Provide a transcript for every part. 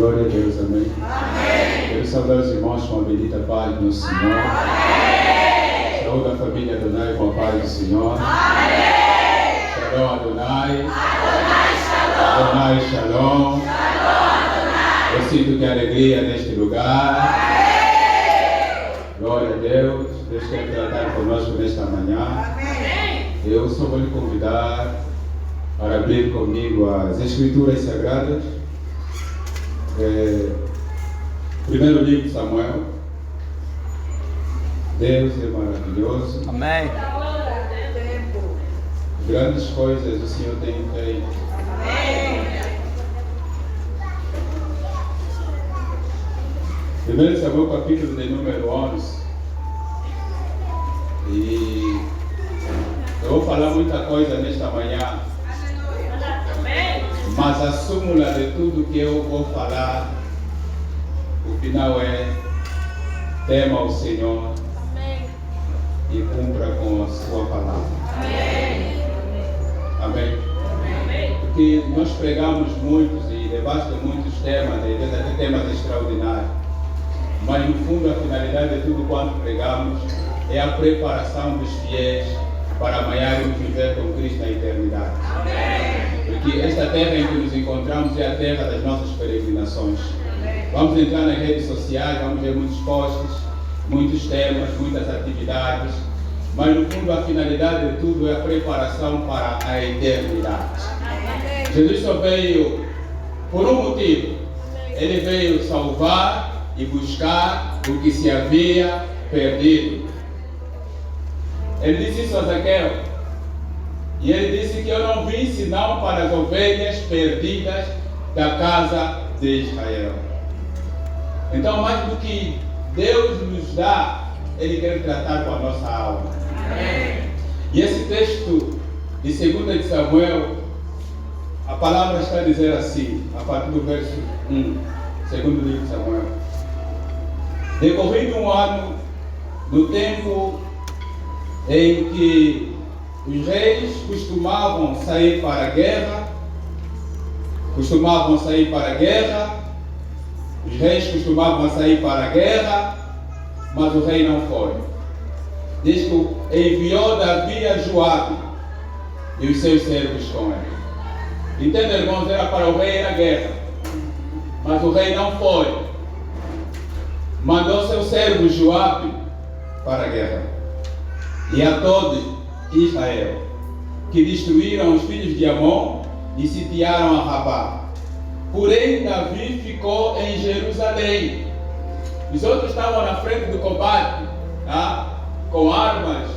Glória a Deus, amém. Amém. Quero saudar os irmãos com a bendita paz do Senhor. Amém. Saúde a família Adonai com a paz do Senhor. Amém. Shalom Adonai. Adonai Shalom. Adonai Shalom. Shalom Adonai. Eu sinto que há alegria neste lugar. Amém. Glória a Deus. Deus quer tratar conosco nesta manhã. Amém. Eu só vou lhe convidar para abrir comigo as Escrituras Sagradas. Primeiro livro de Samuel. Deus é maravilhoso. Amém. Grandes coisas o Senhor tem feito. Amém. Primeiro Samuel, capítulo de número 11. E eu vou falar muita coisa nesta manhã. Mas a súmula de tudo que eu vou falar, o final é: tema o Senhor. Amém. E cumpra com a sua palavra. Amém. Amém. Amém. Porque nós pregamos muitos e debaixo de muitos temas, até temas extraordinários. Mas no fundo a finalidade de tudo quanto pregamos é a preparação dos fiéis para amanhã viver com Cristo na eternidade. Amém. Porque esta terra em que nos encontramos é a terra das nossas peregrinações. Vamos entrar nas redes sociais, vamos ver muitos posts, muitos temas, muitas atividades, mas no fundo a finalidade de tudo é a preparação para a eternidade. Jesus só veio por um motivo. Ele veio salvar e buscar o que se havia perdido. Ele disse isso a Zaqueu. E ele disse que eu não vim senão para as ovelhas perdidas da casa de Israel. Então, mais do que Deus nos dá, Ele quer tratar com a nossa alma. Amém. E esse texto de 2 de Samuel, a palavra está a dizer assim, a partir do verso 1, segundo livro de Samuel. Decorrido um ano, no tempo em que os reis costumavam sair para a guerra, os reis costumavam sair para a guerra, mas o rei não foi. Diz que enviou Davi a Joabe e os seus servos com ele. Entende, irmãos, era para o rei ir à guerra, mas o rei não foi. Mandou seu servo Joabe para a guerra. E a todos Israel, que destruíram os filhos de Amon e sitiaram a Rabá. Porém, Davi ficou em Jerusalém. Os outros estavam na frente do combate, com armas,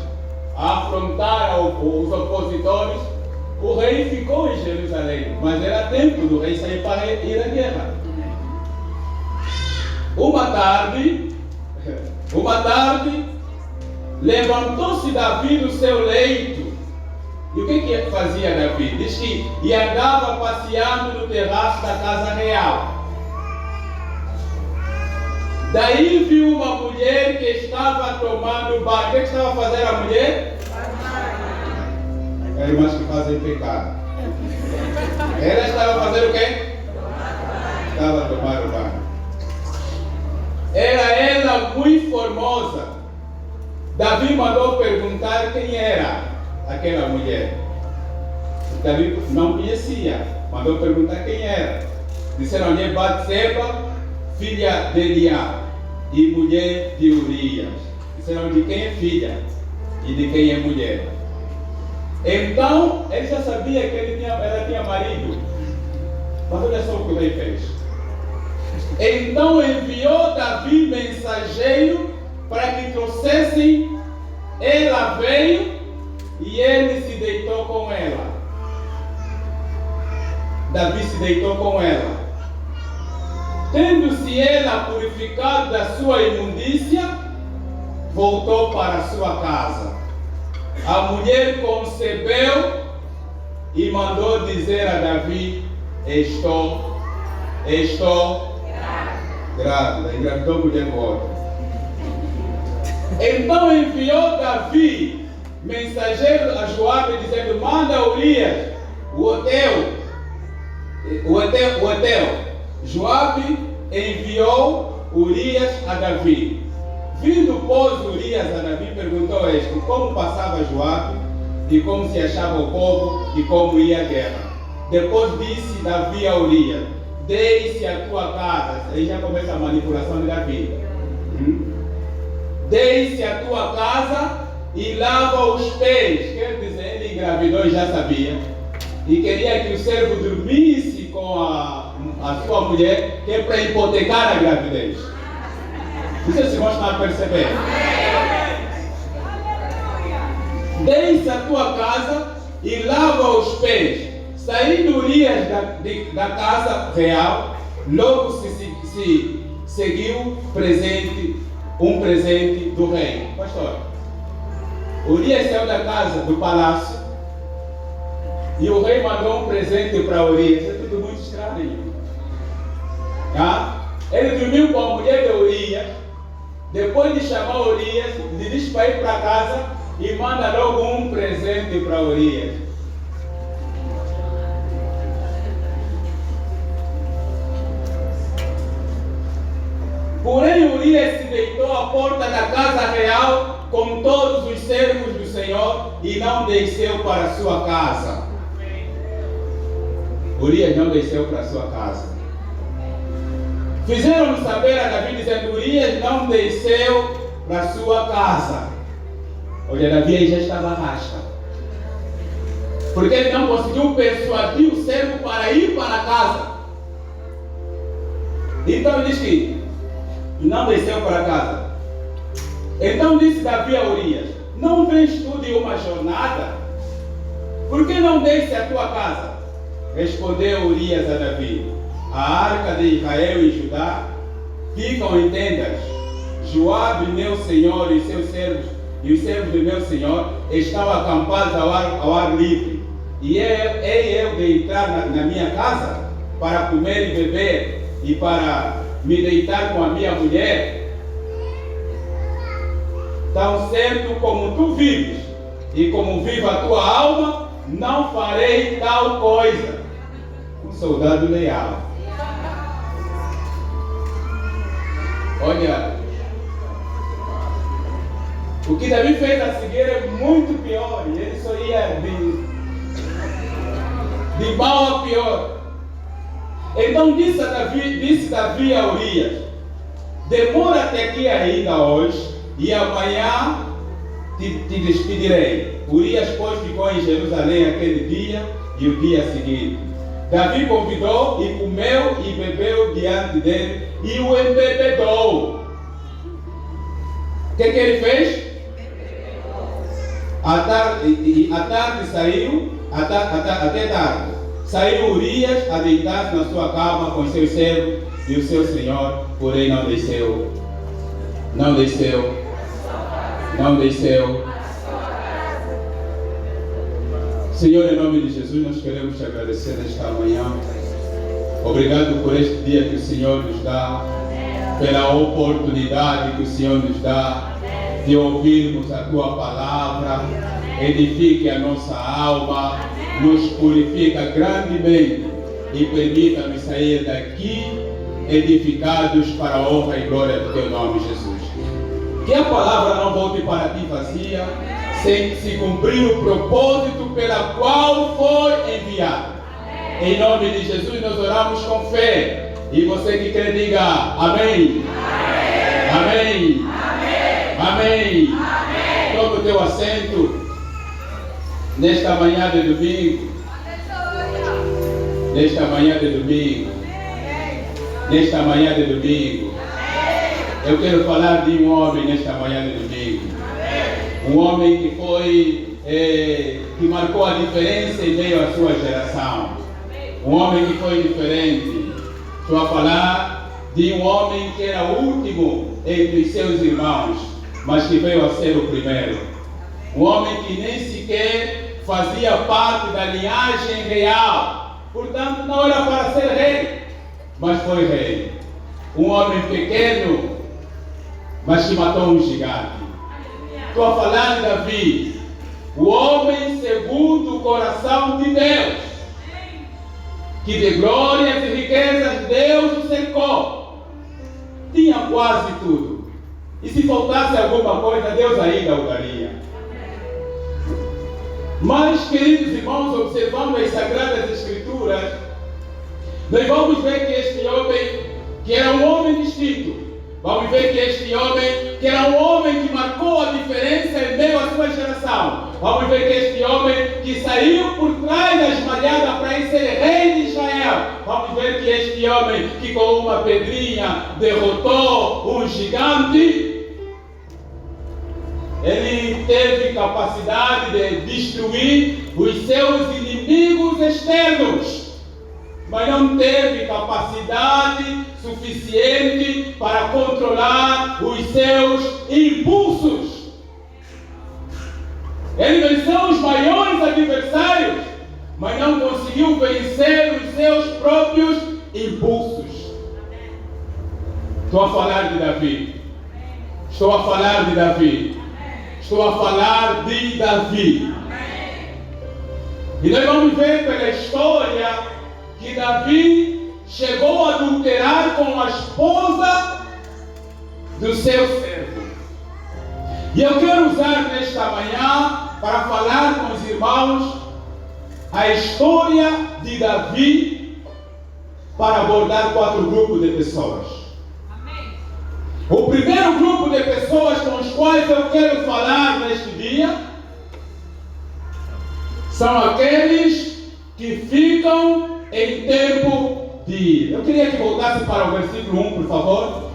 a afrontar os opositores. O rei ficou em Jerusalém, mas era tempo do rei sair para ir à guerra. Uma tarde, levantou-se Davi do seu leito. E o que fazia Davi? Diz que andava passeando no terraço da casa real. Daí viu uma mulher que estava tomando banho. O que estava fazendo a mulher? É irmãs que fazem pecado. Ela estava fazendo o quê? Estava tomando banho. Era ela muito formosa. Davi mandou perguntar quem era aquela mulher. Davi não conhecia, mandou perguntar quem era. Disseram: é Batseba, filha de Eliá e mulher de Urias. Disseram: de quem é filha e de quem é mulher. Então ele já sabia que ela tinha marido. Mas olha só o que o rei fez. Então enviou Davi mensageiro para que trouxessem. Ela veio e ele se deitou com ela. Davi se deitou com ela. Tendo-se ela purificado da sua imundícia, voltou para a sua casa. A mulher concebeu e mandou dizer a Davi: estou grávida. Engravidou a mulher com outra. Então enviou Davi mensageiro a Joabe dizendo: manda Urias, o Eteu, Joabe enviou Urias a Davi. Vindo, pôs Urias a Davi, perguntou a este como passava Joabe e como se achava o povo e como ia a guerra. Depois disse Davi a Urias: desce a tua casa. Aí já começa a manipulação de Davi. Desce a tua casa e lava os pés. Quer dizer, ele engravidou e já sabia. E queria que o servo dormisse com a sua mulher, que é para hipotecar a gravidez. Não sei se vocês estão a perceber. Desce a tua casa e lava os pés. Saindo Urias da casa real, logo se seguiu um presente do rei. Pastor, Urias saiu da casa do palácio e o rei mandou um presente para Urias. É tudo muito estranho. Ele dormiu com a mulher de Urias. Depois de chamar Urias, lhe diz para ir para casa e manda logo um presente para Urias. Porém, Urias se deitou à porta da casa real com todos os servos do Senhor e não desceu para a sua casa. Urias não desceu para a sua casa. Fizeram saber a Davi dizendo: Urias não desceu para a sua casa. Olha, Davi já estava rasca, porque ele não conseguiu persuadir o servo para ir para a casa. Então ele diz que não desceu para casa. Então disse Davi a Urias: não vens tu de uma jornada? Por que não desce a tua casa? Respondeu Urias a Davi: a arca de Israel e Judá ficam em tendas. Joabe, meu senhor, e seus servos, e os servos do meu senhor estão acampados ao ar livre. E eu de entrar na minha casa para comer e beber e para me deitar com a minha mulher? Tão certo como tu vives e como vive a tua alma, não farei tal coisa. Um soldado leal. Olha, o que Davi fez a seguir é muito pior. E ele só ia de mal a pior. Então disse Davi a Urias: demora até aqui ainda hoje, e amanhã te despedirei. Urias, pois, ficou em Jerusalém aquele dia e o dia seguinte. Davi convidou e comeu e bebeu diante dele e o embebedou. O que ele fez? À tarde saiu, até tarde. Saiu Urias a deitar-se na sua cama com seus servos e o seu senhor, porém não desceu. Não desceu. Não desceu. Senhor, em nome de Jesus, nós queremos te agradecer nesta manhã. Obrigado por este dia que o Senhor nos dá, pela oportunidade que o Senhor nos dá de ouvirmos a tua palavra. Edifique a nossa alma, nos purifica grandemente e permita-nos sair daqui edificados para a honra e glória do teu nome, Jesus. Que a palavra não volte para ti vazia, sem se cumprir o propósito pela qual foi enviada. Em nome de Jesus nós oramos com fé. E você que crê, diga amém. Amém. Amém. Amém. Amém. Toma o teu assento nesta manhã de domingo. Nesta manhã de domingo. Nesta manhã de domingo. Eu quero falar de um homem nesta manhã de domingo. Um homem que foi, que marcou a diferença em meio à sua geração. Um homem que foi diferente. Estou a falar de um homem que era o último entre os seus irmãos, mas que veio a ser o primeiro. Um homem que nem sequer fazia parte da linhagem real. Portanto, não era para ser rei, mas foi rei. Um homem pequeno, mas que matou um gigante. Estou a falar de Davi, o homem segundo o coração de Deus. que de glórias e riquezas Deus o cercou. Tinha quase tudo. E se faltasse alguma coisa, Deus ainda o daria. Mas, queridos irmãos, observando as Sagradas Escrituras, nós vamos ver que este homem, que era um homem distinto, vamos ver que este homem, que era um homem que marcou a diferença em meio à sua geração, vamos ver que este homem que saiu por trás da esmalhada para ser rei de Israel, vamos ver que este homem que com uma pedrinha derrotou um gigante, ele teve capacidade de destruir os seus inimigos externos, mas não teve capacidade suficiente para controlar os seus impulsos. Ele venceu os maiores adversários, mas não conseguiu vencer os seus próprios impulsos. Estou a falar de Davi. Estou a falar de Davi. Estou a falar de Davi. E nós vamos ver pela história que Davi chegou a adulterar com a esposa do seu servo. E eu quero usar nesta manhã para falar com os irmãos a história de Davi para abordar 4 grupos de pessoas. O primeiro grupo de pessoas com os quais eu quero falar neste dia são aqueles que ficam em tempo de ir. Eu queria que voltasse para o versículo 1, por favor.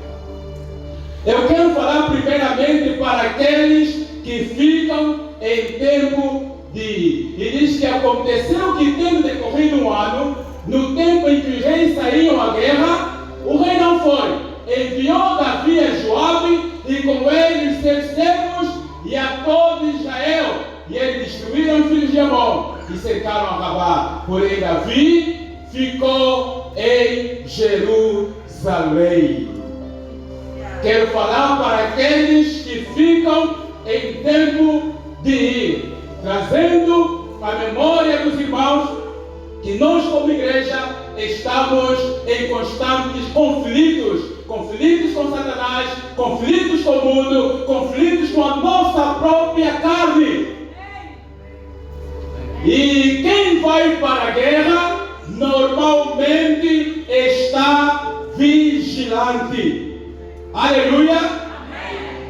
Eu quero falar primeiramente para aqueles que ficam em tempo de ir. E diz que aconteceu que, tendo decorrido um ano, no tempo em que os reis saíam à guerra, o rei não foi. Enviou Davi a Joabe e com ele os seus servos e a todo Israel. E eles destruíram os filhos de Amon e cercaram a Rabá. Porém Davi ficou em Jerusalém. Quero falar para aqueles que ficam em tempo de ir, trazendo a memória dos irmãos que nós como igreja estamos em constantes conflitos com Satanás, conflitos com o mundo, conflitos com a nossa própria carne. E quem vai para a guerra normalmente está vigilante. Aleluia!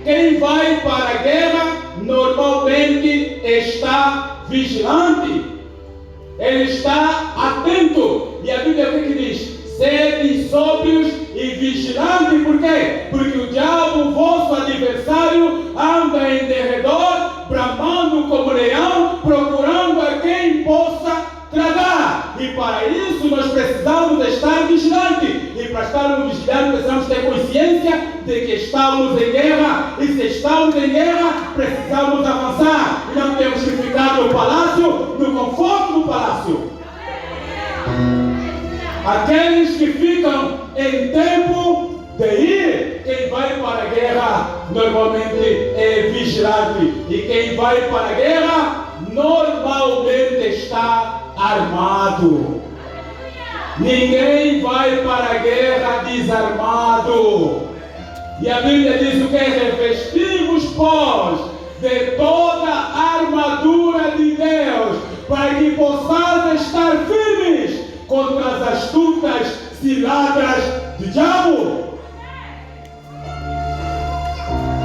Quem vai para a guerra normalmente está vigilante. Ele está atento. E a Bíblia o que diz? Sede sóbrios e vigilantes. Por quê? Porque o diabo, vosso adversário, anda em derredor, bramando como leão, procurando a quem possa tragar. E para isso nós precisamos estar vigilantes. E para estarmos vigilantes precisamos ter consciência de que estamos em guerra. E se estamos em guerra, precisamos avançar. E não temos que ficar no palácio, no conforto do palácio. Aqueles que ficam em tempo de ir, quem vai para a guerra normalmente é vigilante. E quem vai para a guerra normalmente está armado. Ninguém vai para a guerra desarmado. E a Bíblia diz o que? Revestimos, pois, de toda a armadura de Deus, para que possais estar firmes contra as astutas ciladas do diabo.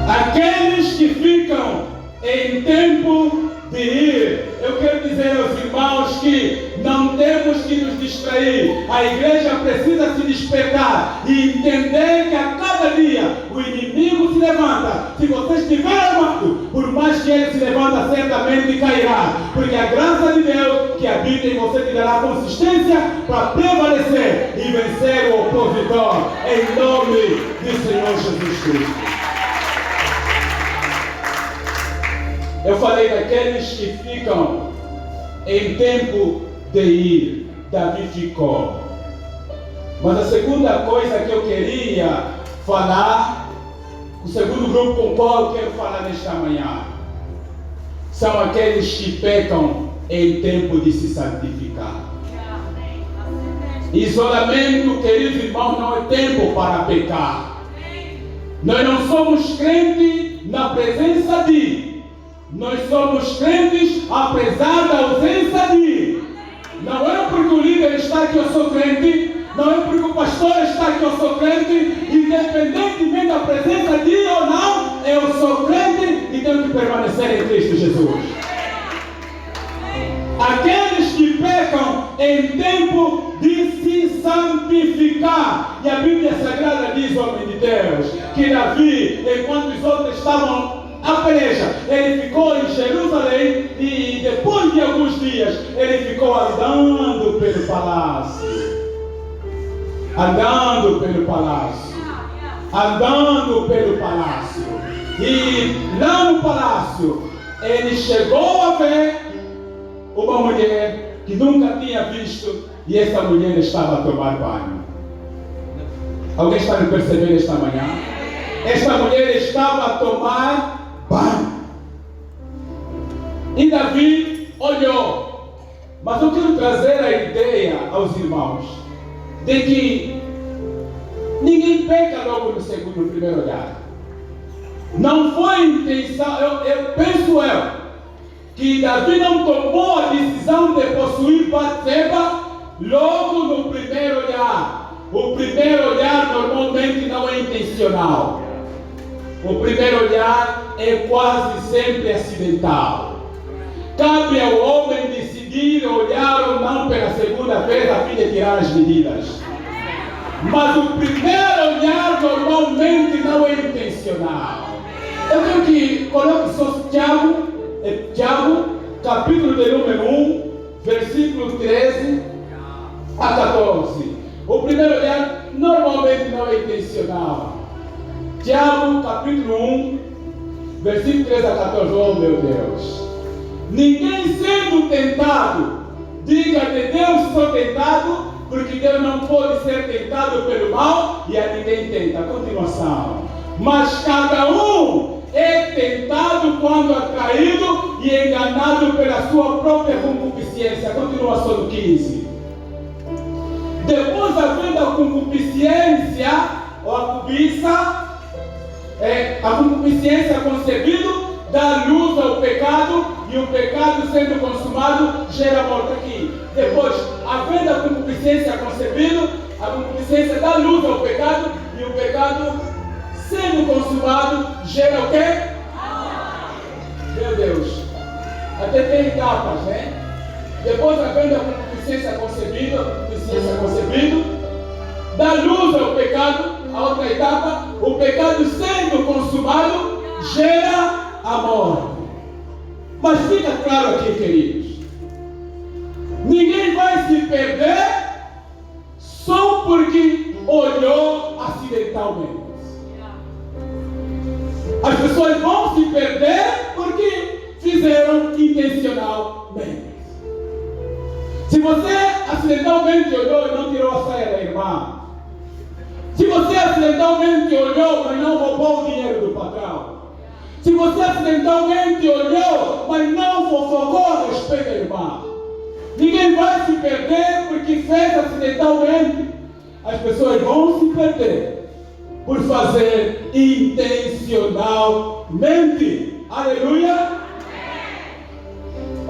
Aqueles que ficam em tempo de ir, eu quero dizer aos irmãos que não temos que nos distrair. A igreja precisa se despertar e entender que a cada dia o inimigo se levanta. Se você estiver armado, por mais que ele se levanta, certamente cairá. Porque a graça de Deus que habita em você te dará consistência para prevalecer e vencer o opositor. Em nome do Senhor Jesus Cristo. Eu falei daqueles que ficam em tempo de ir. Davi ficou. Mas a segunda coisa que eu queria falar, o segundo grupo com o qual eu quero falar nesta manhã, são aqueles que pecam em tempo de se santificar. Isolamento, queridos irmãos, não é tempo para pecar. Nós não somos crentes na presença de. Nós somos crentes apesar da ausência de. Não é porque o líder está aqui eu sou crente. Não é porque o pastor está aqui eu sou crente. Independentemente da presença de ou não, eu sou crente e tenho que permanecer em Cristo Jesus. Aqueles que pecam em tempo de se santificar. E a Bíblia Sagrada diz, homem de Deus, que Davi, enquanto os outros estavam à peleja, ele ficou em Jerusalém e depois de alguns dias, ele ficou andando pelo palácio. Andando pelo palácio. Andando pelo palácio. E lá no palácio, ele chegou a ver uma mulher que nunca tinha visto, e essa mulher estava a tomar banho. Alguém está me percebendo esta manhã? Esta mulher estava a tomar banho. E Davi olhou. Mas eu quero trazer a ideia aos irmãos de que ninguém peca logo no primeiro olhar. Não foi intenção, eu penso que Davi não tomou a decisão de possuir Batseba logo no primeiro olhar. O primeiro olhar normalmente não é intencional. O primeiro olhar é quase sempre acidental. Cabe ao homem decidir olhar ou não pela segunda vez a fim de tirar as medidas. Mas o primeiro olhar normalmente não é intencional. Eu quero que coloque só Tiago, capítulo de número 1, versículo 13 a 14. O primeiro olhar normalmente não é intencional. Tiago, capítulo 1, versículo 13 a 14. Oh meu Deus! Ninguém sendo tentado, diga de Deus sou tentado, porque Deus não pode ser tentado pelo mal e a ninguém tenta. Continuação. Mas cada um é tentado quando atraído e enganado pela sua própria concupiscência. Continuação do 15. Depois havendo a concupiscência, ou a cobiça, a concupiscência concebido, dá luz ao pecado, e o pecado sendo consumado gera morte. Aqui. Depois, havendo a concupiscência concebido, a concupiscência dá luz ao pecado, e o pecado sendo consumado gera o quê? Meu Deus. Até tem etapas, né? Depois, havendo a concupiscência concebido, dá luz ao pecado, a outra etapa, o pecado sendo consumado gera a morte. Mas fica claro aqui, queridos, ninguém vai se perder só porque olhou acidentalmente. As pessoas vão se perder porque fizeram intencionalmente. Se você acidentalmente olhou e não tirou a saia da irmã, se você acidentalmente olhou, mas não roubou o dinheiro do patrão, se você acidentalmente olhou, mas não fofocou a respeito da irmã, ninguém vai se perder porque fez acidentalmente. As pessoas vão se perder por fazer intencionalmente. Aleluia!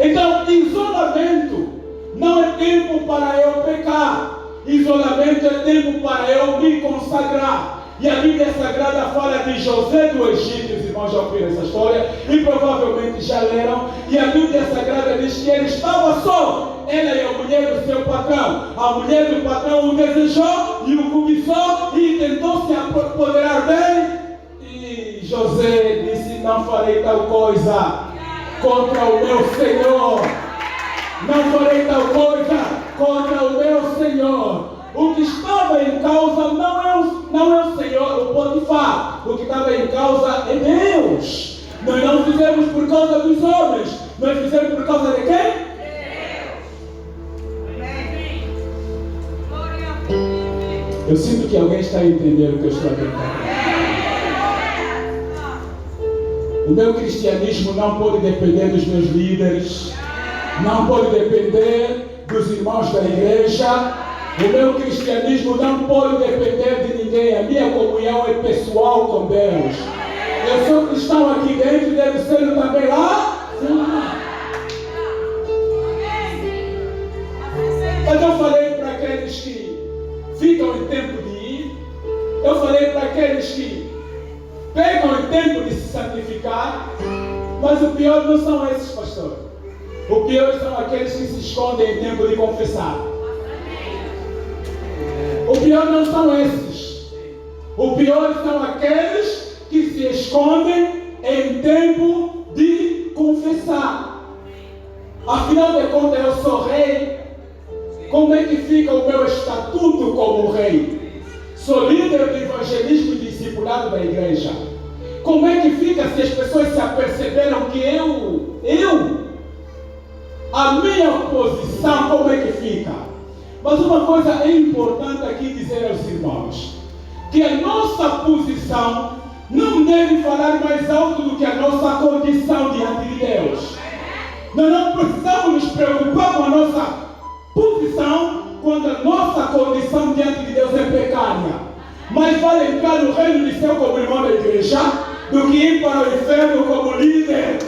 Então, isolamento não é tempo para eu pecar. Isolamento é tempo para eu me consagrar. E a Bíblia Sagrada fala de José do Egito. Os irmãos já ouviram essa história e provavelmente já leram. E a Bíblia Sagrada diz que ele estava só, ela e a mulher do seu patrão. A mulher do patrão o desejou e o cobiçou e tentou se apoderar dele. E José disse: não farei tal coisa contra o meu Senhor. Não farei tal coisa contra o meu Senhor. O que estava em causa não é o Senhor, o Potifar. O que estava em causa é Deus. Nós não fizemos por causa dos homens. Nós fizemos por causa de quem? Deus. Eu sinto que alguém está entendendo o que eu estou tentando. O meu cristianismo não pode depender dos meus líderes. Não pode depender dos irmãos da igreja. O meu cristianismo não pode depender de ninguém. A minha comunhão é pessoal com Deus. Eu sou cristão aqui dentro e devo ser também lá fora. Mas eu falei para aqueles que ficam em tempo de ir. Eu falei para aqueles que pegam em tempo de se santificar. Mas o pior não são esses, pastor. O pior são aqueles que se escondem em tempo de confessar. O pior não são esses. O pior são aqueles que se escondem em tempo de confessar. Afinal de contas, eu sou rei. Como é que fica o meu estatuto como rei? Sou líder do evangelismo e discipulado da igreja. Como é que fica se as pessoas se aperceberam que a minha posição, como é que fica? Mas uma coisa é importante aqui dizer aos irmãos, que a nossa posição não deve falar mais alto do que a nossa condição diante de Deus. Nós não precisamos nos preocupar com a nossa posição quando a nossa condição diante de Deus é precária. Mais vale entrar no reino de céu como irmão da igreja do que ir para o inferno como líder.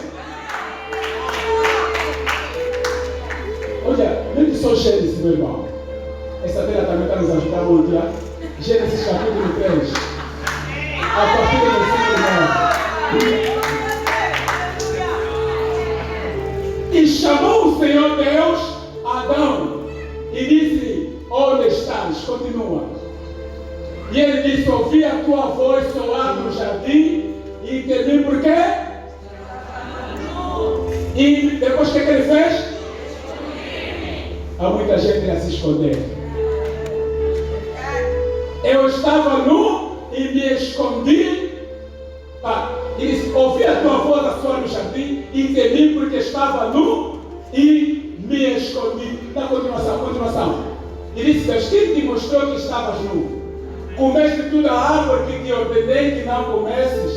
Olha, nem que sou Gênesis, meu irmão. Essa tela também está nos ajudando muito, já? Gênesis capítulo 3. A partir do versículo 9. E chamou o Senhor Deus a Adão e disse: onde estás? Continua. E ele disse: ouvi a tua voz soar no jardim e entendi por quê. E depois o que ele fez? Há muita gente a se esconder. Eu estava nu e me escondi. Ele disse: ouvi a tua voz a soar no jardim e entendi porque estava nu e me escondi. Na continuação. Ele disse: Deus, quem te mostrou que estavas nu? Comeste toda a árvore que te ordenei que não comesses?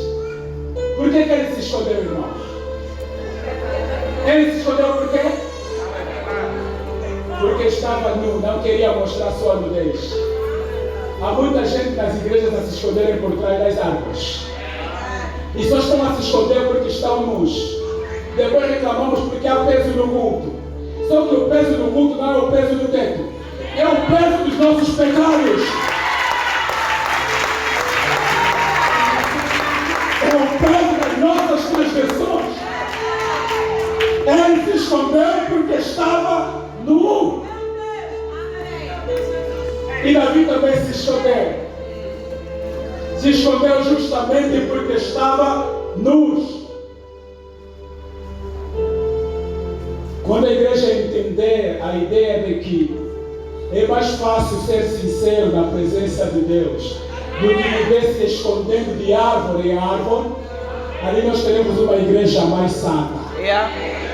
Por que ele se escondeu, irmãos? Ele se escondeu por quê? Porque estava nu, não queria mostrar sua nudez. Há muita gente nas igrejas a se esconderem por trás das árvores. E só estão a se esconder porque estão nus. Depois reclamamos porque há peso no culto. Só que o peso do culto não é o peso do teto. É o peso dos nossos pecados. É o peso das nossas transgressões. Ele se escondeu porque estava nu. E Davi também se escondeu. Se escondeu justamente porque estava nu. Quando a igreja entender a ideia de que é mais fácil ser sincero na presença de Deus do que viver se escondendo de árvore em árvore, ali nós teremos uma igreja mais santa.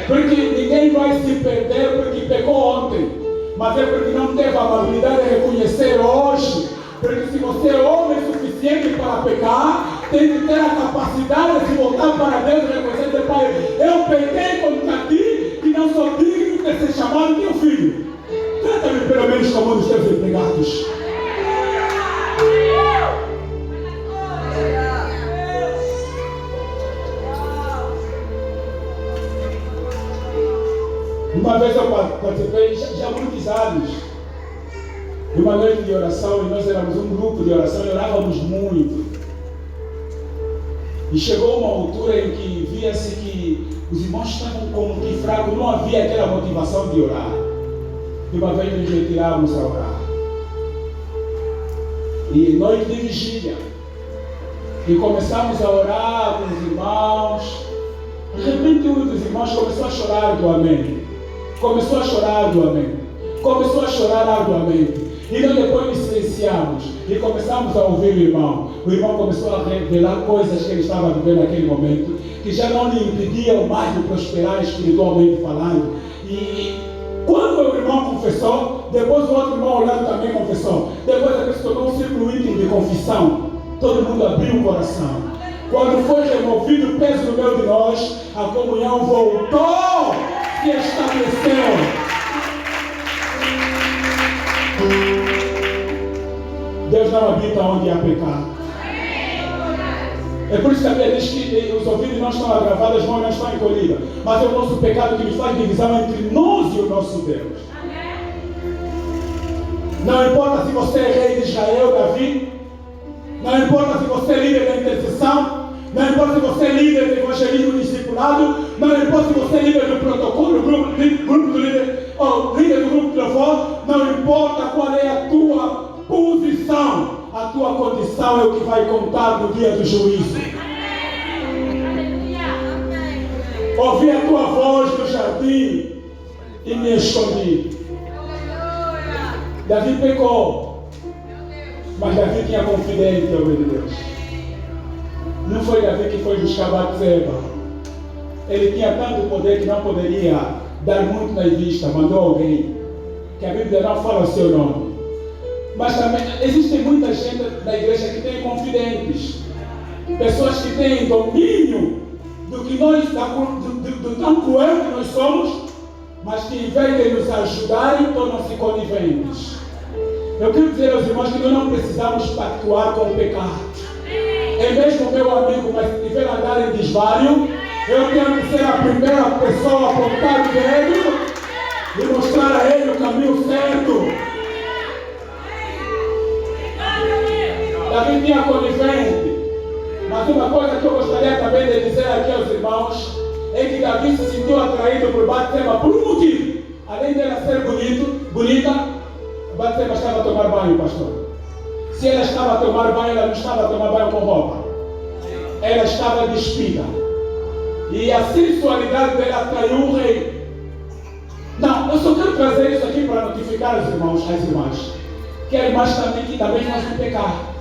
Porque ninguém vai se perder porque pecou ontem, mas é porque não teve a amabilidade de reconhecer hoje. Porque se você é homem suficiente para pecar, tem que ter a capacidade de se voltar para Deus e reconhecer: Pai, eu pequei contra ti e não sou digno de ser chamado teu filho. Trata-me pelo menos como um dos teus empregados. Uma vez eu participei, já há muitos anos, de uma noite de oração, e nós éramos um grupo de oração e orávamos muito. E chegou uma altura em que via-se que os irmãos estavam como que fracos, não havia aquela motivação de orar. E uma vez nos retirávamos a orar. E noite de vigília. E começamos a orar com os irmãos. De repente um dos irmãos começou a chorar do amém. Começou a chorar arduamente. E nós depois nos silenciamos e começamos a ouvir o irmão. O irmão começou a revelar coisas que ele estava vivendo naquele momento, que já não lhe impediam mais de prosperar espiritualmente falando. E quando o irmão confessou, depois o outro irmão olhando também confessou. Depois a pessoa tornou um círculo íntimo de confissão. Todo mundo abriu o coração. Quando foi removido o peso no meio de nós, a comunhão voltou, se estabeleceu. Deus não habita onde há pecado. É por isso que a Bíblia diz que os ouvidos não estão agravados, as mãos não estão encolhidas. Mas é o nosso pecado que nos faz divisão entre nós e o nosso Deus. Não importa se você é rei de Israel, Davi. Não importa se você é líder da intercessão. Não importa se você é líder do evangelismo discipulado. Não importa se você é líder do protocolo, grupo do líder, ou líder do grupo de louvor. Não importa qual é a tua posição. A tua condição é o que vai contar no dia do juízo. Ouvi a tua voz no jardim e me escondi. Davi pecou, mas Davi tinha confidente ao de Deus. Não foi Davi que foi buscar Batseba. Ele tinha tanto poder que não poderia dar muito na vista. Mandou alguém, que a Bíblia não fala o seu nome. Mas também existe muita gente da igreja que tem confidentes. Pessoas que têm domínio do que nós, do tão cruel que nós somos, mas que em vez de nos ajudarem, tornam-se coniventes. Eu quero dizer aos irmãos que nós não precisamos pactuar com o pecado. É mesmo meu amigo, mas se tiver andar em desvario, eu tenho que ser a primeira pessoa a apontar o dedo e mostrar a ele o caminho certo. Davi tinha conivente. Mas uma coisa que eu gostaria também de dizer aqui aos irmãos é que Davi se sentiu atraído por Batseba por um motivo. Além dela ser bonita, Batseba estava a tomar banho, pastor. Se ela estava a tomar banho, ela não estava a tomar banho com roupa. Ela estava despida. E a sensualidade dela atraiu o rei. Não, eu só quero trazer isso aqui para notificar os irmãos, as irmãs, que as irmãs também fazem pecar.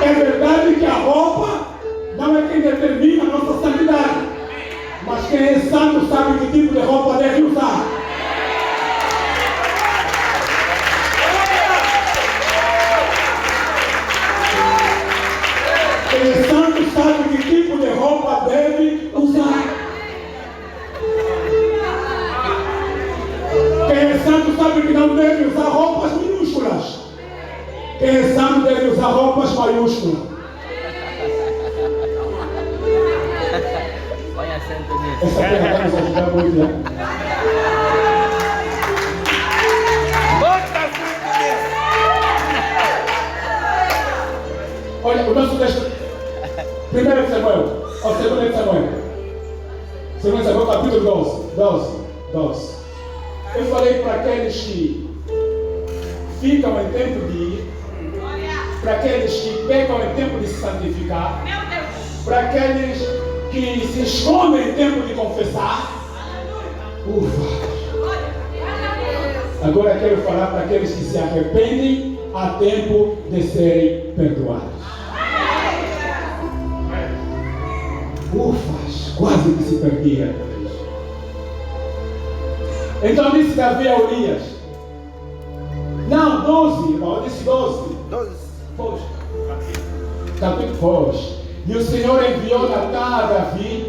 É verdade que a roupa não é quem determina a nossa santidade, mas quem é santo sabe que tipo de roupa deve usar. Quem é santo sabe que tipo de roupa deve usar. Quem é santo sabe que não deve usar roupas minúsculas. Quem é santo deve usar roupas maiúsculas. Essa terra vai nos ajudar muito, né? Olha, o nosso texto, 1 Samuel, ou 2 Samuel. 2 Samuel, capítulo 12. Eu falei para aqueles que ficam em tempo de ir, para aqueles que pecam em tempo de se santificar, para aqueles que se escondem em tempo de confessar. Agora quero falar para aqueles que se arrependem a tempo de serem perdoados. Quase que se perdia. Então disse Davi a Urias. Não, 12, irmão, eu disse 12. Poxa. Capítulo. E o Senhor enviou Natã a Davi,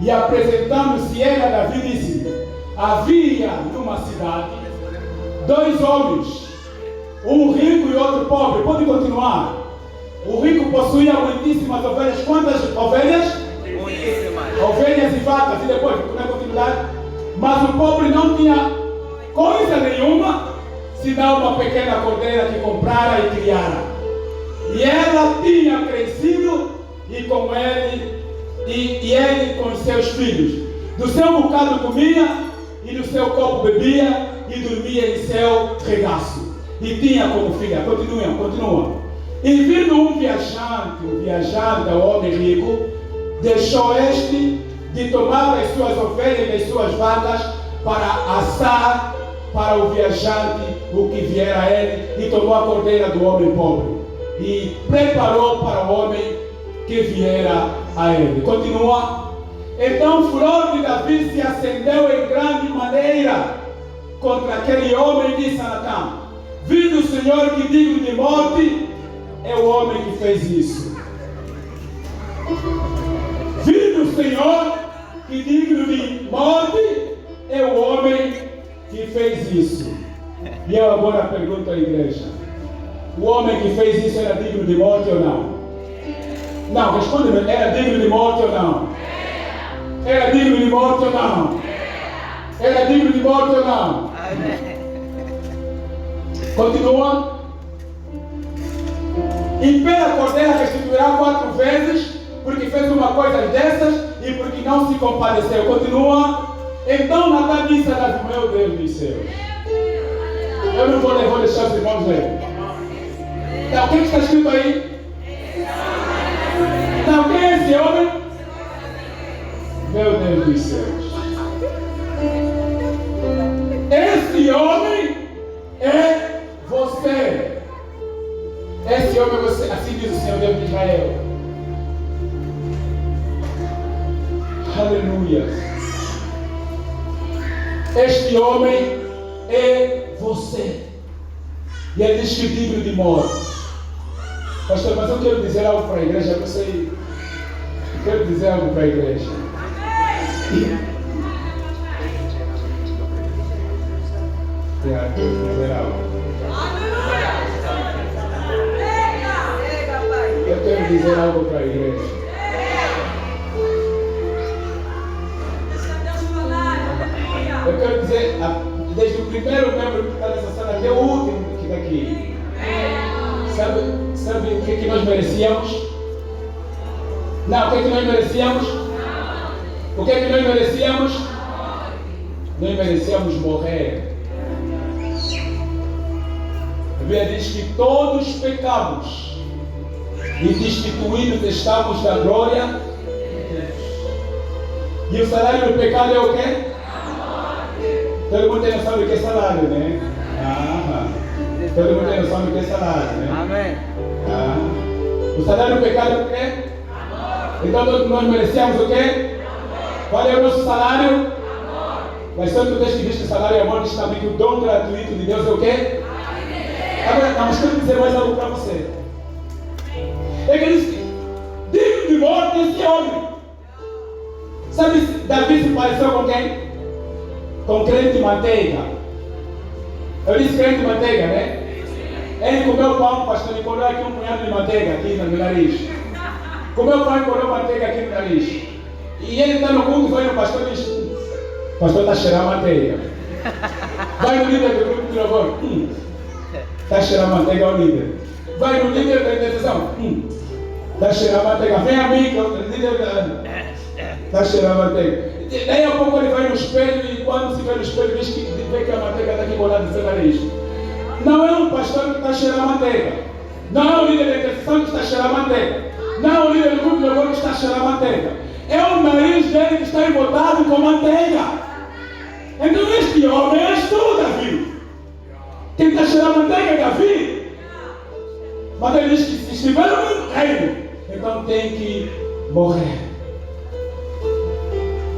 e apresentando-se ele a Davi, disse: havia numa cidade 2 homens, um rico e outro pobre. Pode continuar. O rico possuía muitíssimas ovelhas. Quantas ovelhas? Ovelhas e vacas. E depois, na continuidade. Mas o pobre não tinha coisa nenhuma, senão uma pequena cordeira que comprara e criara. E ela tinha crescido, e com ele, e ele com os seus filhos. Do seu bocado comia, e do seu copo bebia, e dormia em seu regaço. E tinha como filha. Continua. E vindo um viajante, o homem rico, deixou este de tomar as suas ovelhas e as suas vacas para assar para o viajante o que vier a ele, e tomou a cordeira do homem pobre e preparou para o homem que viera a ele. Continua. Então o furor de Davi se acendeu em grande maneira contra aquele homem, e disse a Natã: vindo o Senhor que digno de morte é o homem que fez isso. Vindo o Senhor que digno de morte é o homem que fez isso. E eu para a igreja. O homem que fez isso era digno de morte ou não? Não, responde-me, era digno de morte ou não? Era digno de morte ou não? Era digno de morte ou não? Continua. Impera Cordeiro restituirá 4 vezes, porque fez uma coisa dessas e porque não se compadeceu. Continua. Então Natan disse a Davi: meu Deus dos céus, eu não vou deixar os irmãos ler. Então, o que está escrito aí? Então, quem é esse homem? Meu Deus dos céus. Esse homem é você. Esse homem é você. Assim diz o Senhor Deus de Israel. Aleluia. Este homem é você. E é digno de morte. Pastor, mas eu quero dizer algo para a igreja. Eu quero dizer algo para a igreja. Quero dizer algo. Eu quero dizer algo para a igreja. Eu quero dizer, desde o primeiro membro que está nessa sala até o último que está aqui. Sabe o que nós merecíamos? Não, o que nós merecíamos? O que nós merecíamos? Nós merecíamos morrer. A Bíblia diz que todos pecamos e destituídos estamos da glória de Deus. E o salário do pecado é o quê? Todo mundo tem noção do que é salário, né? Todo mundo tem noção do que é salário, né? Amém. O salário do pecado é o quê? Então todos nós merecemos o quê? Qual é o nosso salário? Mas tanto o texto que diz que o salário é amor, diz também que o dom gratuito de Deus é o quê? Agora, mas quero dizer mais algo para você. É que diz que digno de morte esse homem. Sabe, Davi se pareceu com quem? Com crente manteiga. Eu disse crente manteiga, né? Ele comeu pão, pastor, e colou aqui um punhado de manteiga aqui no nariz. Comeu pão e colou manteiga aqui no nariz. E ele está no culto e vai no pastor e diz: pastor, está cheirando manteiga. Vai no líder do grupo de louvor: está cheirando manteiga ao líder. Vai no líder da intercessão: está cheirando manteiga. Vem a mim, que é o líder está cheirando manteiga. Daí a pouco ele vai no espelho e quando se vê no espelho vê que a manteiga está aqui colada no seu nariz. Não é um pastor que está cheirando manteiga. Não é o líder da intercessão que está cheirando manteiga. Não é o líder do grupo de louvor que está cheirando manteiga. É o nariz dele que está embotado com manteiga. Então este homem és tu, Davi. Quem está cheirando manteiga é Davi. Mas ele diz que se estiver no reino, então tem que morrer.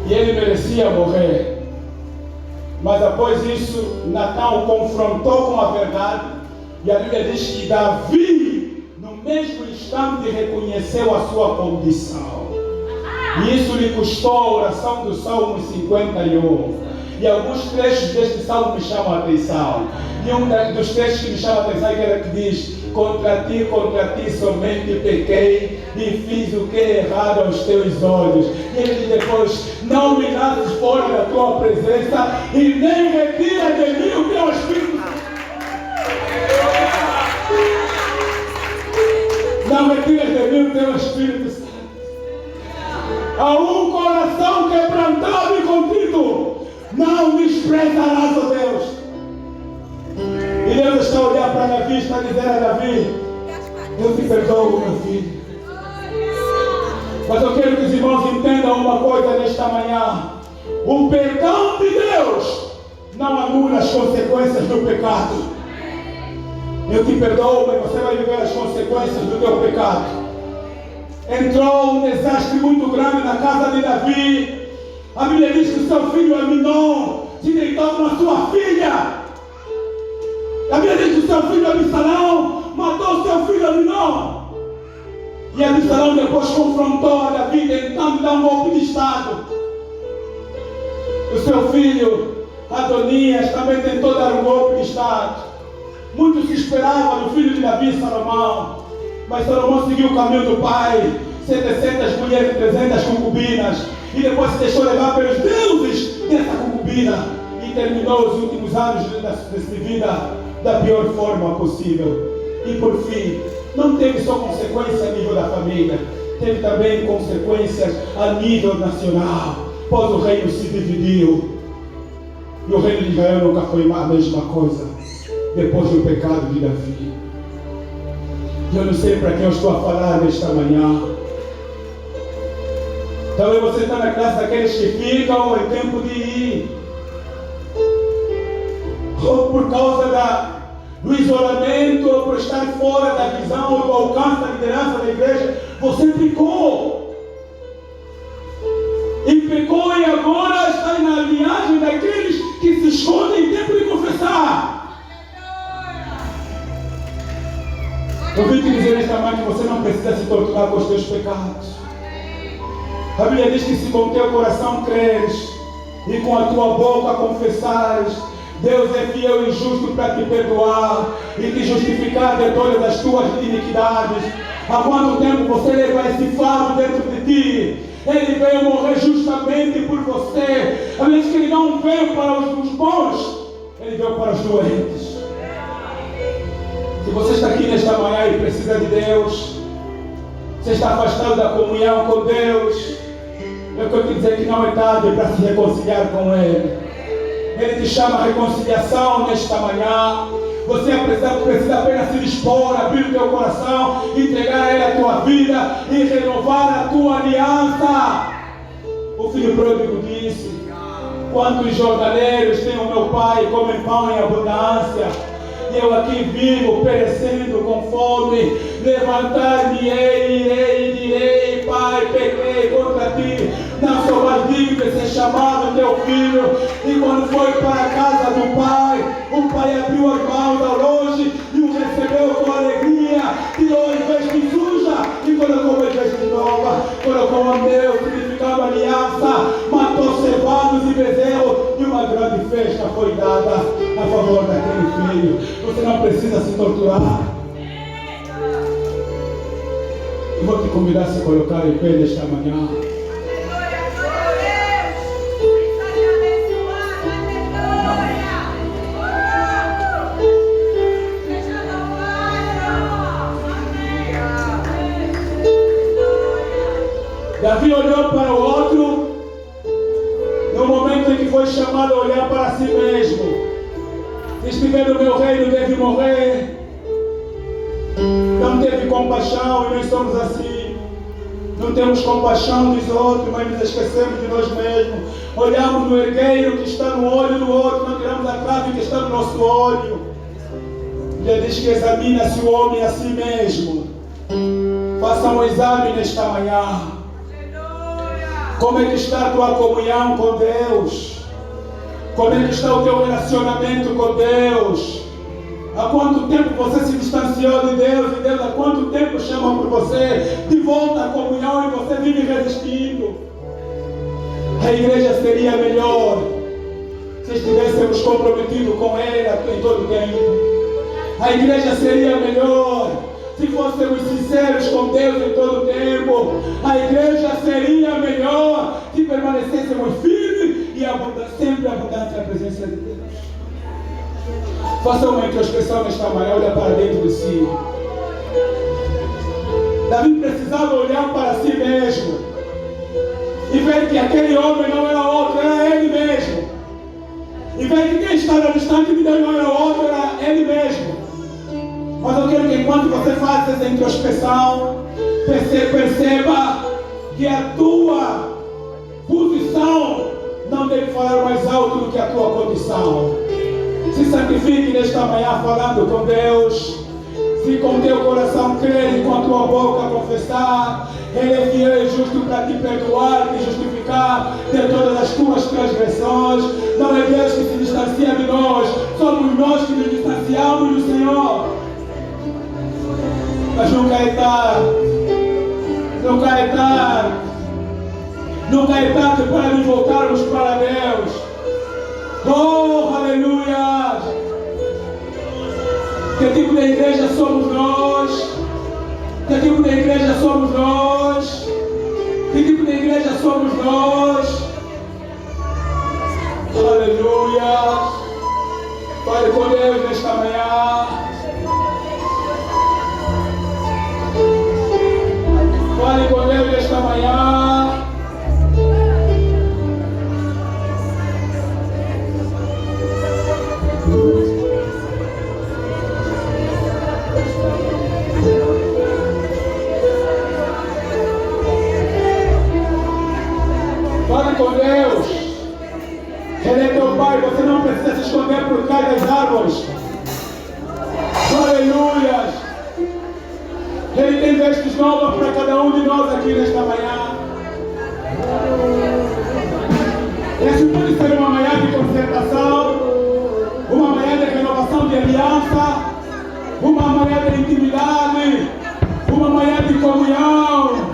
E ele merecia morrer. Mas após isso, Natan o confrontou com a verdade. E a Bíblia diz que Davi, no mesmo instante, reconheceu a sua condição. E isso lhe custou a oração do Salmo 51. E alguns trechos deste salmo me chamam a atenção. E um dos trechos que me chama a atenção é aquele que diz: contra ti somente pequei e fiz o que é errado aos teus olhos. E ele diz depois: não me lances fora da tua presença e nem retira de mim o teu Espírito Santo. Não retira de mim o teu Espírito Santo. A um coração quebrantado e contrito não desprezarás, ó Deus. E Deus está olhando para Davi e está dizendo a Davi: eu te perdoo, meu filho. Mas eu quero que os irmãos entendam uma coisa nesta manhã: o perdão de Deus não anula as consequências do pecado. Eu te perdoo, mas você vai viver as consequências do teu pecado. Entrou um desastre muito grande na casa de Davi. A Bíblia diz que o seu filho Aminon se deitou com a sua filha. A Bíblia diz que o seu filho Absalão matou o seu filho Aminon. E Absalão depois confrontou a Davi, tentando dar um golpe de estado. O seu filho Adonias também tentou dar um golpe de estado. Muito se esperava do filho de Davi, Salomão. Mas Salomão seguiu o caminho do pai. 700 mulheres, 300 concubinas. E depois se deixou levar pelos deuses dessa concubina. E terminou os últimos anos de vida da pior forma possível. E por fim, não teve só consequência a nível da família. Teve também consequências a nível nacional. Pois o reino se dividiu. E o reino de Israel nunca foi a mesma coisa depois do pecado de Davi. Eu não sei para quem eu estou a falar nesta manhã. Talvez você está na classe daqueles que ficam em tempo de ir. Ou por causa do isolamento, ou por estar fora da visão, ou do alcance da liderança da igreja, você pecou. E pecou e agora está na linhagem daqueles que se escondem em tempo de confessar. Eu vim te dizer nesta manhã que você não precisa se torturar com os teus pecados. A Bíblia diz que se com teu coração creres e com a tua boca confessares, Deus é fiel e justo para te perdoar e te justificar de todas as tuas iniquidades. Há quanto tempo você leva esse fardo dentro de ti? Ele veio morrer justamente por você. A Bíblia diz que Ele não veio para os bons, Ele veio para os doentes. Se você está aqui nesta manhã e precisa de Deus, você está afastado da comunhão com Deus, eu quero te dizer que não é tarde para se reconciliar com Ele. Ele te chama a reconciliação nesta manhã. Você precisa apenas se dispor, abrir o teu coração, entregar a Ele a tua vida e renovar a tua aliança. O filho pródigo disse: quantos jornaleiros tem o meu pai, comem pão em abundância, e eu aqui vivo, perecendo com fome. Levantar-me-ei, irei e direi: Pai, pequei contra ti, não sou mais digno de ser chamado teu filho. E quando foi para a casa do pai, o pai abriu as mãos ao longe e o recebeu com alegria, tirou as vestes sujas e colocou as vestes novas, colocou o anel, significava aliança, matou cevados e bezerros, e uma grande festa foi dada a favor daquele filho. Você não precisa se torturar. Eu vou te convidar a se colocar em pé nesta manhã. Davi olhou para o outro no momento em que foi chamado a olhar para si mesmo. Se estiver no meu reino, deve morrer. Não teve compaixão e nós somos assim. Não temos compaixão dos outros, mas nos esquecemos de nós mesmos. Olhamos no ergueiro que está no olho do outro, não tiramos a trave que está no nosso olho. Ele diz que examina-se o homem a si mesmo. Faça um exame nesta manhã. Como é que está a tua comunhão com Deus? Como é que está o teu relacionamento com Deus? Há quanto tempo você se distanciou de Deus? E Deus há quanto tempo chama por você de volta à comunhão e você vive resistindo? A igreja seria melhor se estivéssemos comprometidos com Ele em todo o tempo. A igreja seria melhor se fôssemos sinceros com Deus em todo o tempo. A igreja seria melhor se permanecêssemos firmes e sempre abundantes na presença de Deus. Faça uma introspecção nesta manhã, olha para dentro de si. Davi precisava olhar para si mesmo e ver que aquele homem não era outro, era ele mesmo. E ver que quem estava distante de Deus não era outro, era ele mesmo. Mas eu quero que enquanto você faz essa introspecção, perceba que a tua posição não deve falar mais alto do que a tua condição. Se santifique nesta manhã falando com Deus. Se com teu coração crer e com a tua boca confessar, Ele é fiel e justo para te perdoar e te justificar de todas as tuas transgressões. Não é Deus que se distancia de nós, somos nós que nos distanciamos do Senhor. Mas nunca é tarde. Nunca é tarde. Nunca é tarde para nos voltarmos para Deus. Oh, aleluia! Que tipo de igreja somos nós? Que tipo de igreja somos nós? Que tipo de igreja somos nós? Aleluia! Fale com Deus nesta manhã. Fale com Deus nesta manhã. Fale com Deus. Ele é teu Pai, você não precisa se esconder por trás das árvores. Aleluia! Ele tem vestes novas para cada um de nós aqui nesta manhã. Essa pode ser uma manhã de concertação, uma manhã de renovação de aliança, uma manhã de intimidade, uma manhã de comunhão.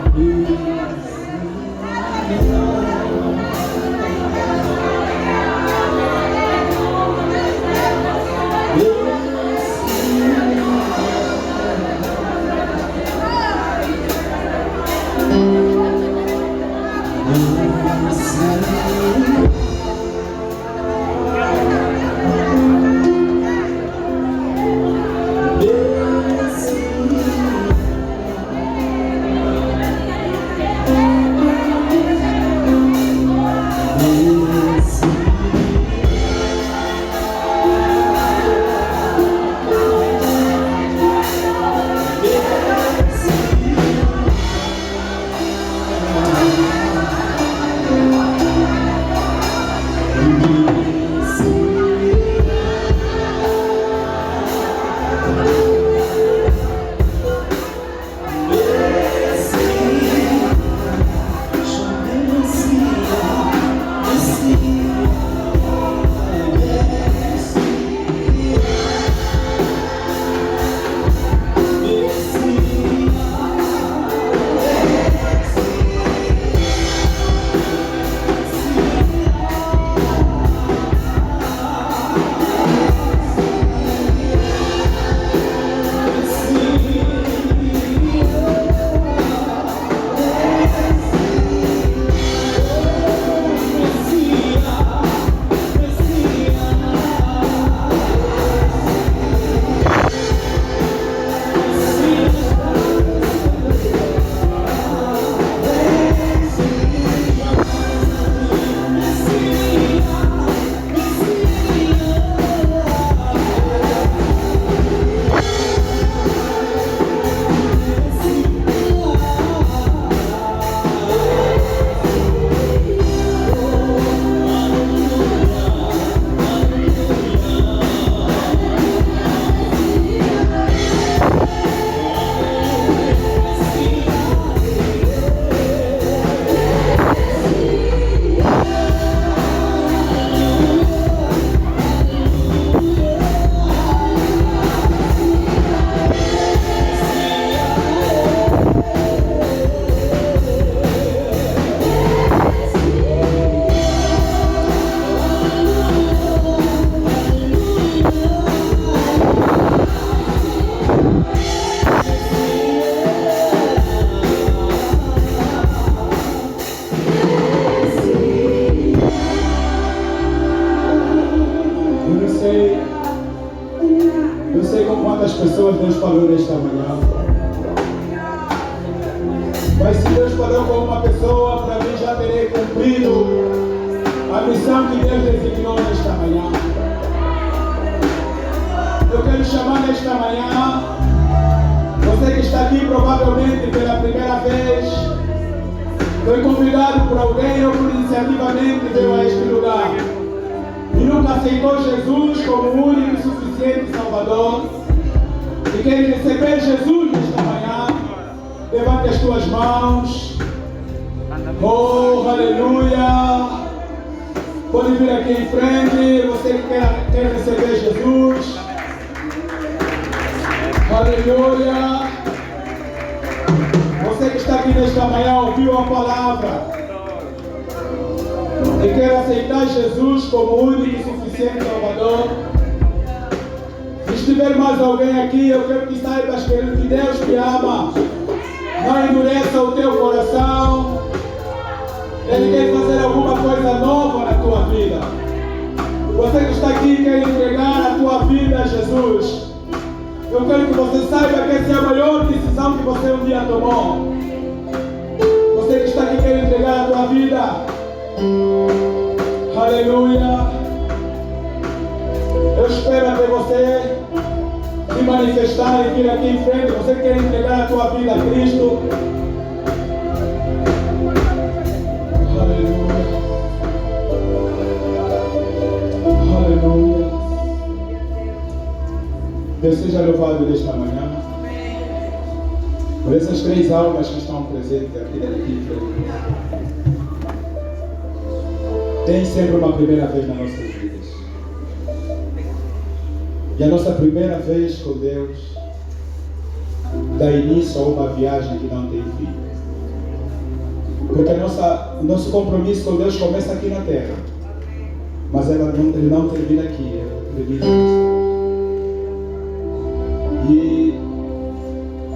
Eu sei com quantas pessoas Deus falou nesta manhã. Mas se Deus falou com uma pessoa, para mim já terei cumprido a missão que Deus designou nesta manhã. Eu quero chamar nesta manhã você que está aqui provavelmente pela primeira vez, foi convidado por alguém ou por iniciativamente veio a este lugar e nunca aceitou Jesus como o único e suficiente Salvador e quer receber Jesus nesta manhã. Levante as tuas mãos. Oh, aleluia. Pode vir aqui em frente, você que quer receber Jesus. Aleluia. Você que está aqui nesta manhã ouviu a palavra e quer aceitar Jesus como o único e suficiente Salvador. tiver mais alguém aqui, eu quero que saibas, querido, que Deus te ama. Não endureça o teu coração. Ele quer fazer alguma coisa nova na tua vida. Você que está aqui quer entregar a tua vida a Jesus. Eu quero que você saiba que essa é a maior decisão que você um dia tomou. Você que está aqui quer entregar a tua vida. Aleluia. Eu espero ver você se manifestar e vir aqui em frente. Você quer entregar a tua vida a Cristo. Aleluia. Aleluia. Deus seja louvado nesta manhã. Por essas 3 almas que estão presentes aqui dentro. Tem sempre uma primeira vez nas nossas vidas. E a nossa primeira vez com Deus dá início a uma viagem que não tem fim. Porque o nosso compromisso com Deus começa aqui na terra. Mas ele não termina aqui, ele termina aqui. E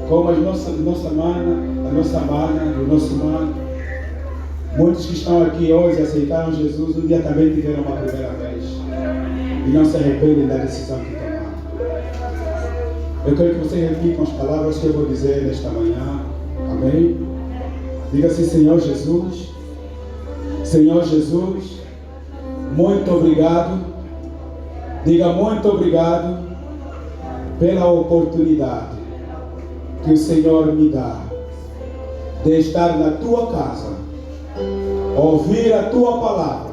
como a nossa mana, o nosso mano, muitos que estão aqui hoje aceitaram Jesus, um dia também tiveram uma primeira vez. E não se arrependem da decisão que tomaram. Eu quero que você repita as palavras que eu vou dizer nesta manhã. Amém? Diga assim: Senhor Jesus, muito obrigado. Diga muito obrigado pela oportunidade que o Senhor me dá de estar na tua casa, ouvir a tua palavra.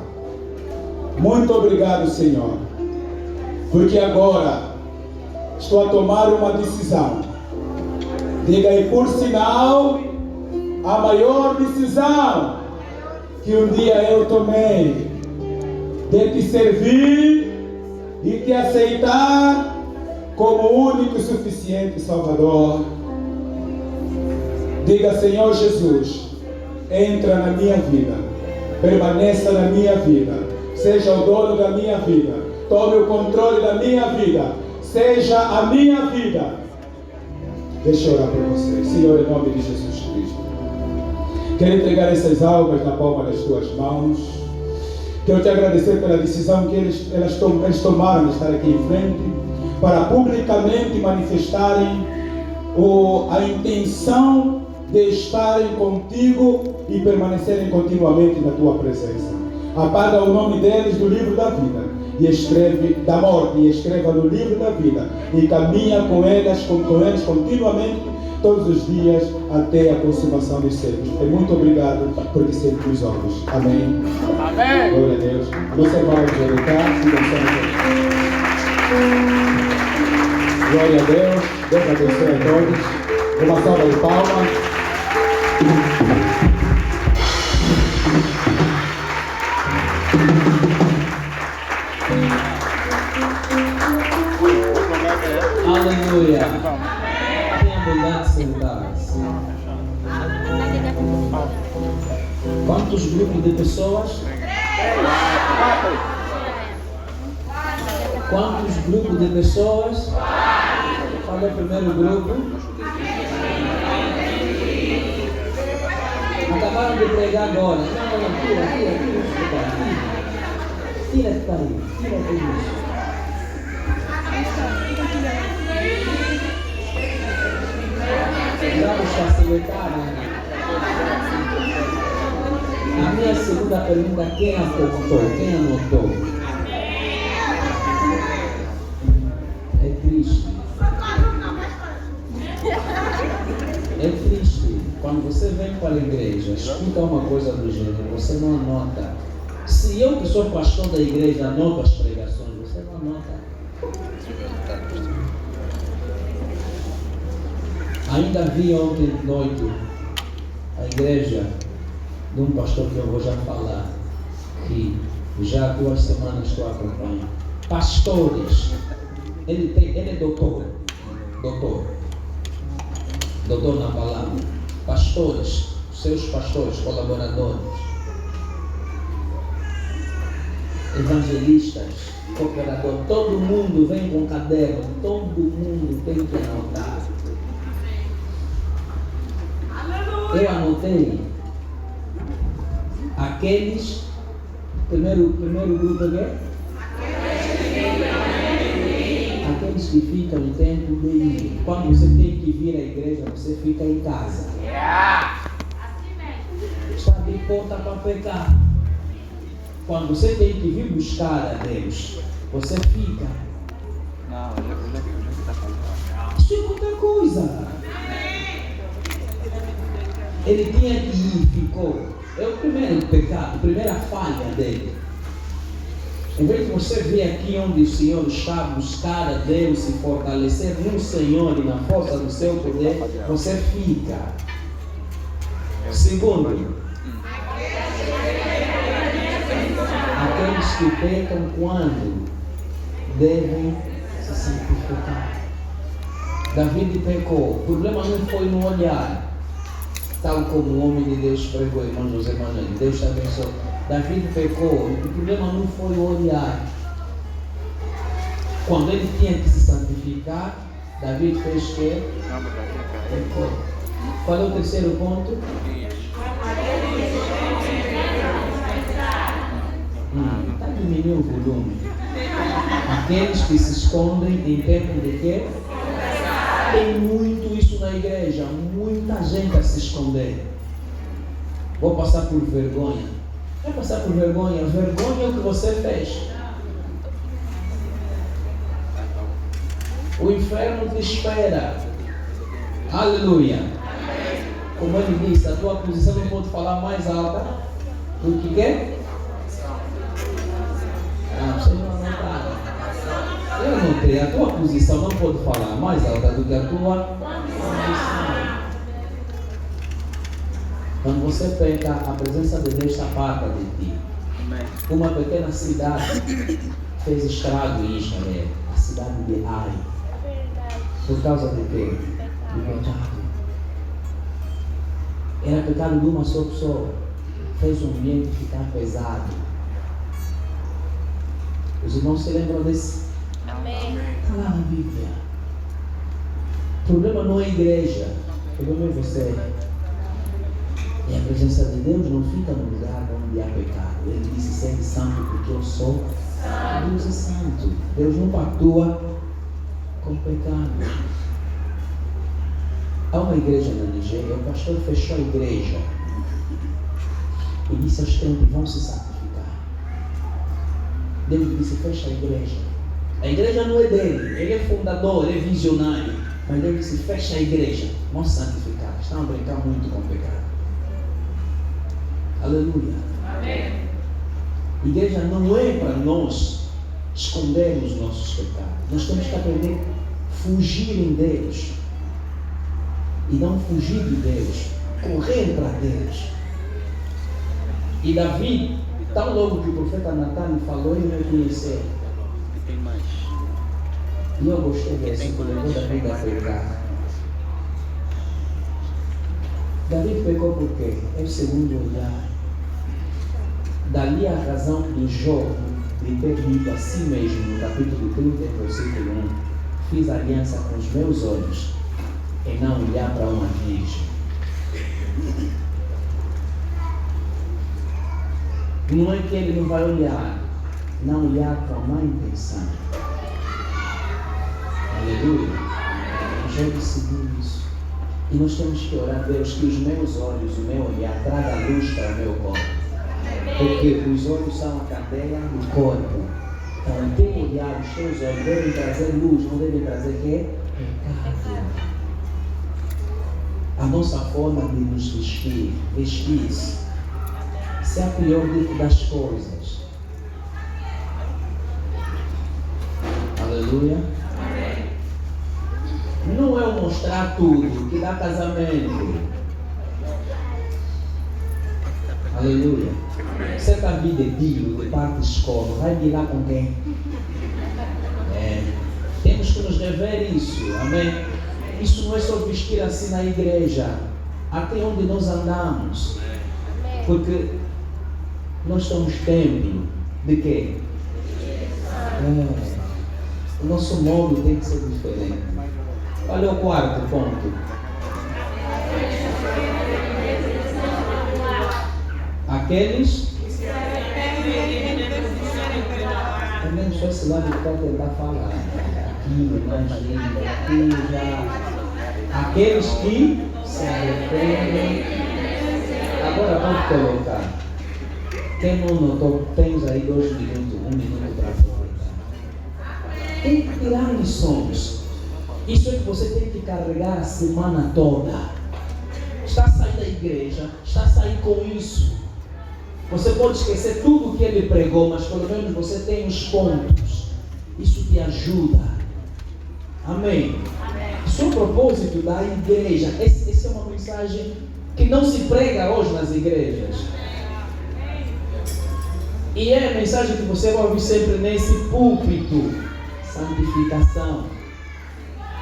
Muito obrigado, Senhor, porque agora estou a tomar uma decisão. Diga, e por sinal, a maior decisão que um dia eu tomei de te servir e te aceitar como único e suficiente Salvador. Diga, Senhor Jesus, entra na minha vida, permaneça na minha vida, seja o dono da minha vida, tome o controle da minha vida, seja a minha vida. Deixa eu orar por você. Senhor, em nome de Jesus Cristo, quero entregar essas almas na palma das tuas mãos. Quero te agradecer pela decisão que eles tomaram de estar aqui em frente, para publicamente manifestarem a intenção de estarem contigo e permanecerem continuamente na tua presença. Apaga o nome deles do livro da vida e escreve da morte, e escreva no livro da vida, e caminha com eles continuamente todos os dias até a consumação dos séculos. E muito obrigado por te ser dos olhos. Amém. Amém. Glória a Deus. Você vai orientar, se glória a Deus. Deus abençoe a todos. Uma salva de palmas. Aleluia. Tem abundância em paz. Quantos grupos de pessoas? Quantos grupos de pessoas? Qual é o primeiro grupo? Acabaram de pregar agora. Não, tira que tá aí. Tira isso. Vamos facilitar, né? A minha segunda pergunta: quem apontou? Quem anotou? É triste. É triste. Quando você vem para a igreja, escuta uma coisa do gênero, você não anota. Se eu, que sou pastor da igreja, anoto as pregações, você não anota. Ainda vi ontem de noite a igreja de um pastor que eu vou já falar, que já há 2 semanas que eu acompanho. Pastores, ele é doutor na palavra. Pastores, seus pastores, colaboradores. evangelistas, cooperadores, todo mundo vem com caderno, todo mundo tem que anotar. Eu anotei aqueles, primeiro grupo é aqueles que ficam em tempo de ir. Quando você tem que vir à igreja, você fica em casa. Está de porta para pecar. Quando você tem que vir buscar a Deus, você fica. Não, eu já está falando. Isso é outra coisa. Ele tinha que ir, ficou. É o primeiro pecado, a primeira falha dele. Em vez de você ver aqui onde o Senhor está, buscar a Deus, se fortalecer no Senhor e na força do seu poder, você fica. Segundo, aqueles que pecam quando devem se santificar. David pecou. O problema não foi no olhar, tal como o homem de Deus pregou, irmão José Manuel. Deus te abençoe. David pecou. O problema não foi o olhar. Quando ele tinha que se santificar, David fez o quê? Pecou. Qual é o terceiro ponto? Está diminuindo o volume. Aqueles que se escondem em tempo de quê? Tem muito isso na igreja. Muita gente a se esconder. Vou passar por vergonha. Vai passar por vergonha. Vergonha é o que você fez. O inferno te espera. Aleluia. Como ele disse, a tua posição não pode falar mais alta do que quer? Vocês não anotaram. Eu anotei, a tua posição não pode falar mais alta do que a tua posição. Quando você peca, a presença de Deus se aparta de ti. Uma pequena cidade fez estrago em Israel, a cidade de Ai. Por causa de quê? Do pecado. Era pecado de uma só pessoa. Fez o ambiente ficar pesado. Os irmãos se lembram desse? Amém. Está lá na Bíblia. O problema não é a igreja. O problema é você. E a presença de Deus não fica no lugar onde há pecado. Ele disse: sede santo porque eu sou. Deus é santo. Deus não atua com pecado. Há uma igreja na Nigéria, o pastor fechou a igreja e disse aos crentes: vão se santificar. Deus disse: fecha a igreja. A igreja não é dele, ele é fundador, ele é visionário. Mas Deus disse: fecha a igreja, vão se santificar. Estão a brincar muito com o pecado. Aleluia. Amém. Igreja não é para nós escondermos nossos pecados. Nós temos que aprender a fugir em Deus. E não fugir de Deus, correr para Deus. E Davi, tão logo que o profeta Natan falou, ele reconheceu. E eu gostei desse, que levou Davi a pecar. Davi pecou por quê? É o segundo olhar. Dali a razão do Jó de ter dito a si mesmo, no capítulo 30, versículo 1, fiz aliança com os meus olhos e não olhar para uma virgem. Não é que ele não vai olhar, não olhar com a má intenção. Aleluia. Já decidiu isso. E nós temos que orar a Deus que os meus olhos, o meu olhar, traga luz para o meu corpo. Porque os olhos são a cadeia do corpo. Então, o teu olhar, os teus olhos devem trazer luz, não devem trazer quê? Pecado. A nossa forma de nos vestir-se, é a pior das coisas. Aleluia. Não é o mostrar tudo que dá casamento. Aleluia. Você está vindo de Dio, de parte de escola, vai virar com quem? Temos que nos rever isso. Amém. Isso não é só vestir assim na igreja, até onde nós andamos. Porque nós somos templo de quê? O nosso modo tem que ser diferente. Qual é o quarto ponto? Aqueles também só esse lado que está tentar falar. Aqui, mais lindo, aqui já. Aqueles que se arrependem. Agora vamos colocar. Quem não notou, tens aí 2 minutos, 1 minuto para aproveitar. Tem que tirar lições. Isso é que você tem que carregar a semana toda. Está a sair da igreja, está a sair com isso. Você pode esquecer tudo o que ele pregou, mas pelo menos você tem os pontos. Isso te ajuda. Amém? Isso é o propósito da igreja. Essa é uma mensagem que não se prega hoje nas igrejas. E é a mensagem que você vai ouvir sempre nesse púlpito. Santificação.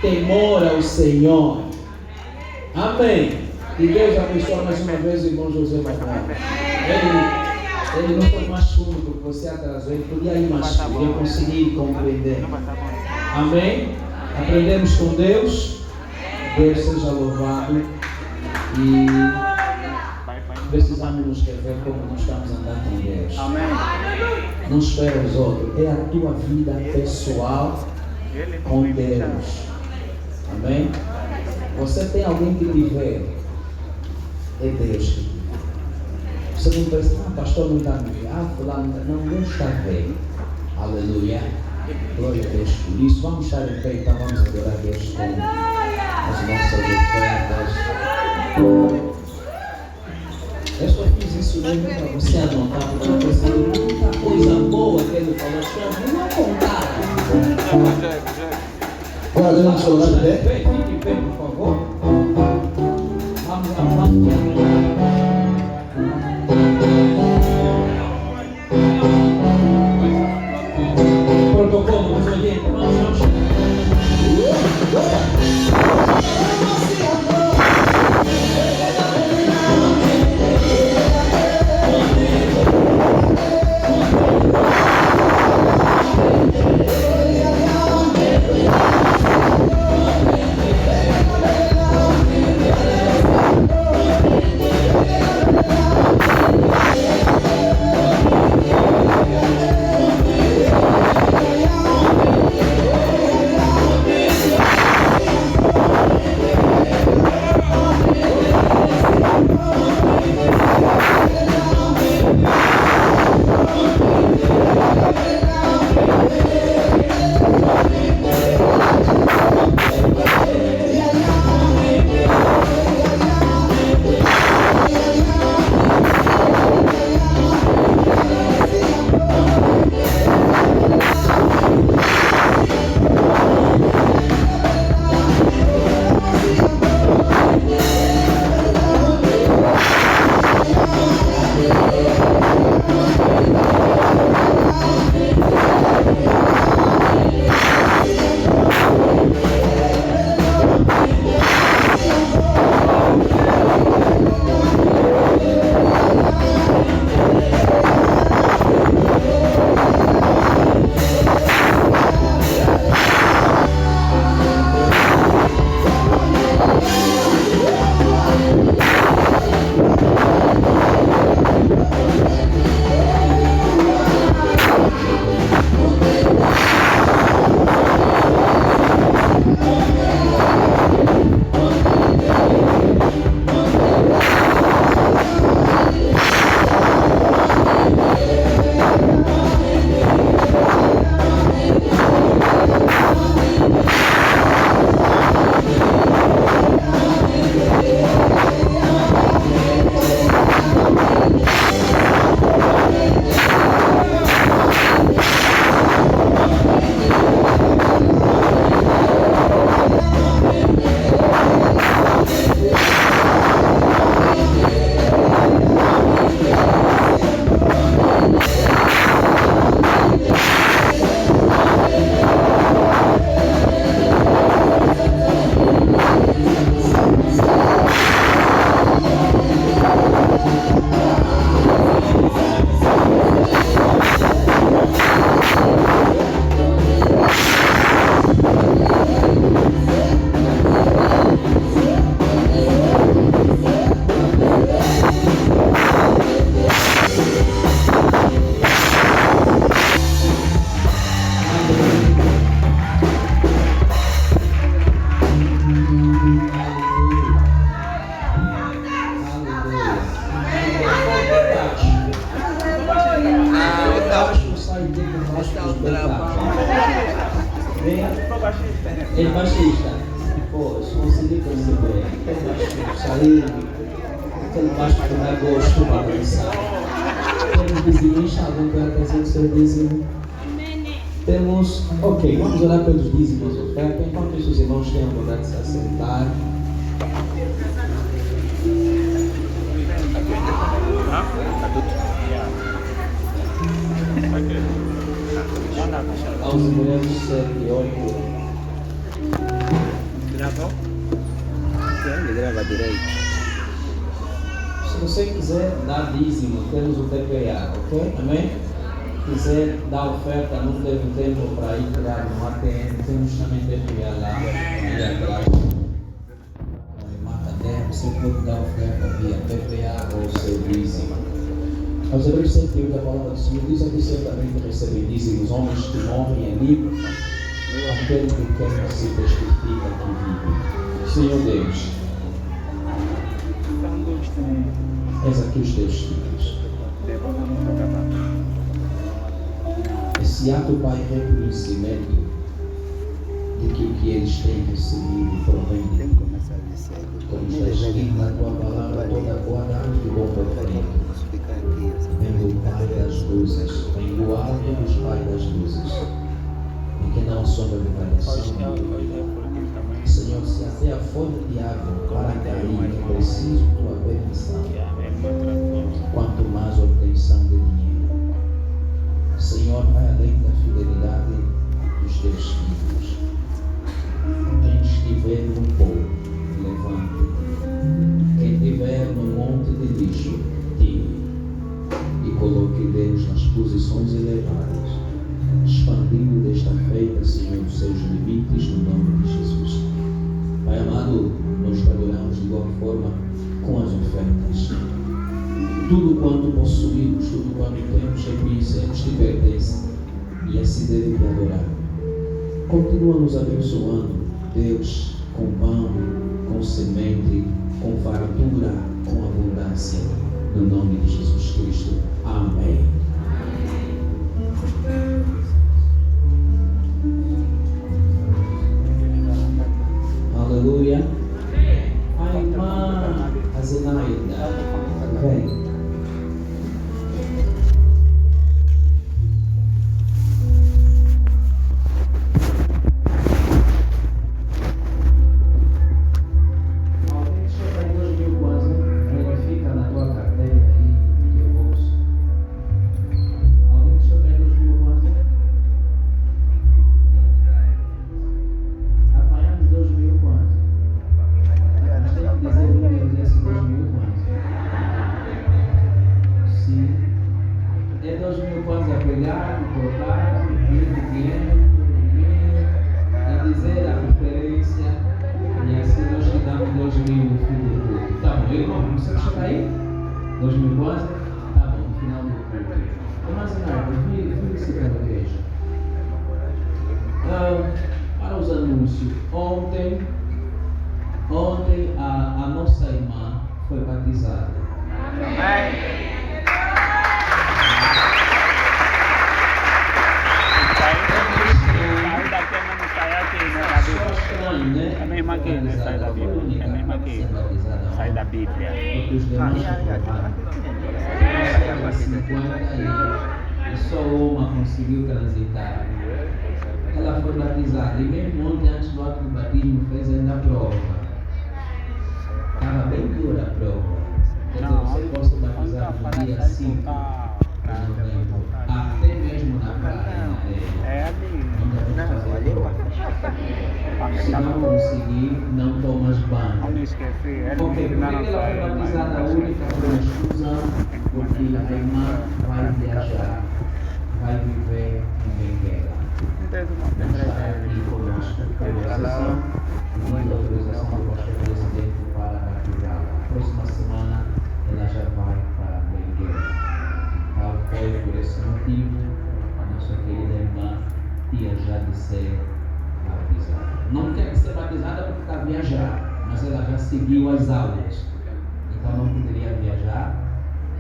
Temor ao Senhor. Amém. E Deus abençoe mais uma vez o irmão José Manuel. Ele não foi mais fundo porque você atrasou. Ele podia ir mais fundo. Eu consegui compreender. Amém. Aprendemos com Deus. Deus seja louvado. E precisamos nos rever como nós estamos andando com Deus. Amém. Não espera os outros. É a tua vida pessoal com Deus. Amém? Você tem alguém que te vê. É Deus. Você não pensa, pastor não está me vendo. Fulano não, Deus está vendo. Aleluia. Glória a Deus por isso. Vamos estar em pé, então vamos adorar a Deus com as nossas ofertas. Eu só fiz isso mesmo para você anotar, porque eu pensei muita coisa boa que ele falou, só não contar. Agora vamos falar de pé. Fique em pé, por favor. Vamos. Protocolo, nos orienta, vamos. bem. Temos sair, temos mais para dar gosto para dançar. Temos dizimistas, alguém quer trazer o seu dízimo? Temos, ok, vamos orar pelos dízimos, oferta. Enquanto os irmãos têm a vontade de se assentar. Aos Hebreus 7 e 8. Gravou? Grava direito. Se você quiser dar dízimo, temos o TPA, ok? Amém? Quiser dar oferta, não teve tempo para ir tirar no ATM, temos também TPA lá, ali atrás. Você pode dar oferta via TPA ou seu dízimo. Aos Hebreus 7 e 8, a palavra do Senhor diz aqui certamente recebem dízimos homens que morrem em livro, aquele de quem se testifica que vive. Senhor Deus, eis aqui os teus filhos. Esse ato, Pai, é reconhecimento de que o que eles têm recebido provém de ti. Como está escrito na tua palavra, toda boa dádiva e bom perfeito vem do Pai das luzes, vem do alto dos Pai das luzes, em que não há sombra de variação. Senhor, se até a fonte de água para cair é preciso tua permissão, quanto mais obtenção de dinheiro. Senhor, vai além da fidelidade dos teus filhos. Quem estiver no povo, levante. Quem estiver no monte de lixo, tire. E coloque Deus nas posições elevadas, expandindo desta feita, Senhor, os seus limites no nome de Jesus. Pai amado, nós te adoramos de igual forma com as ofertas. Tudo quanto possuímos, tudo quanto temos, reconhecemos que pertence e assim deve te adorar. Continua nos abençoando, Deus, com pão, com semente, com fartura, com abundância, no nome de Jesus Cristo. Amém. Aleluia. A irmã Azenaida, vem. Para os anúncios, ontem a nossa irmã foi batizada. Estranho, né? É a mesma que sai da Bíblia. É a mesma que sai da Bíblia. Porque os demais provaram. E só uma conseguiu transitar. Ela foi batizada e mesmo ontem, antes do ato do batismo, fez ainda a prova. Estava bem dura a prova. Quer dizer, você pode ser batizado no dia 5 de novembro, até mesmo na praia. É ali. Se não conseguir, não tomas banho. Não me esqueci. Ok, por que ela foi batizada única por exclusão? Porque a irmã vai viajar, vai viver em Benguela. Não está aqui conosco pela sessão, pedindo autorização do pastor presidente para batizá-la. A próxima semana ela já vai para Benguela. Tal foi por esse motivo a nossa querida irmã tinha já de ser batizada. Não quer ser batizada porque está a viajar, mas ela já seguiu as aulas. Então não poderia viajar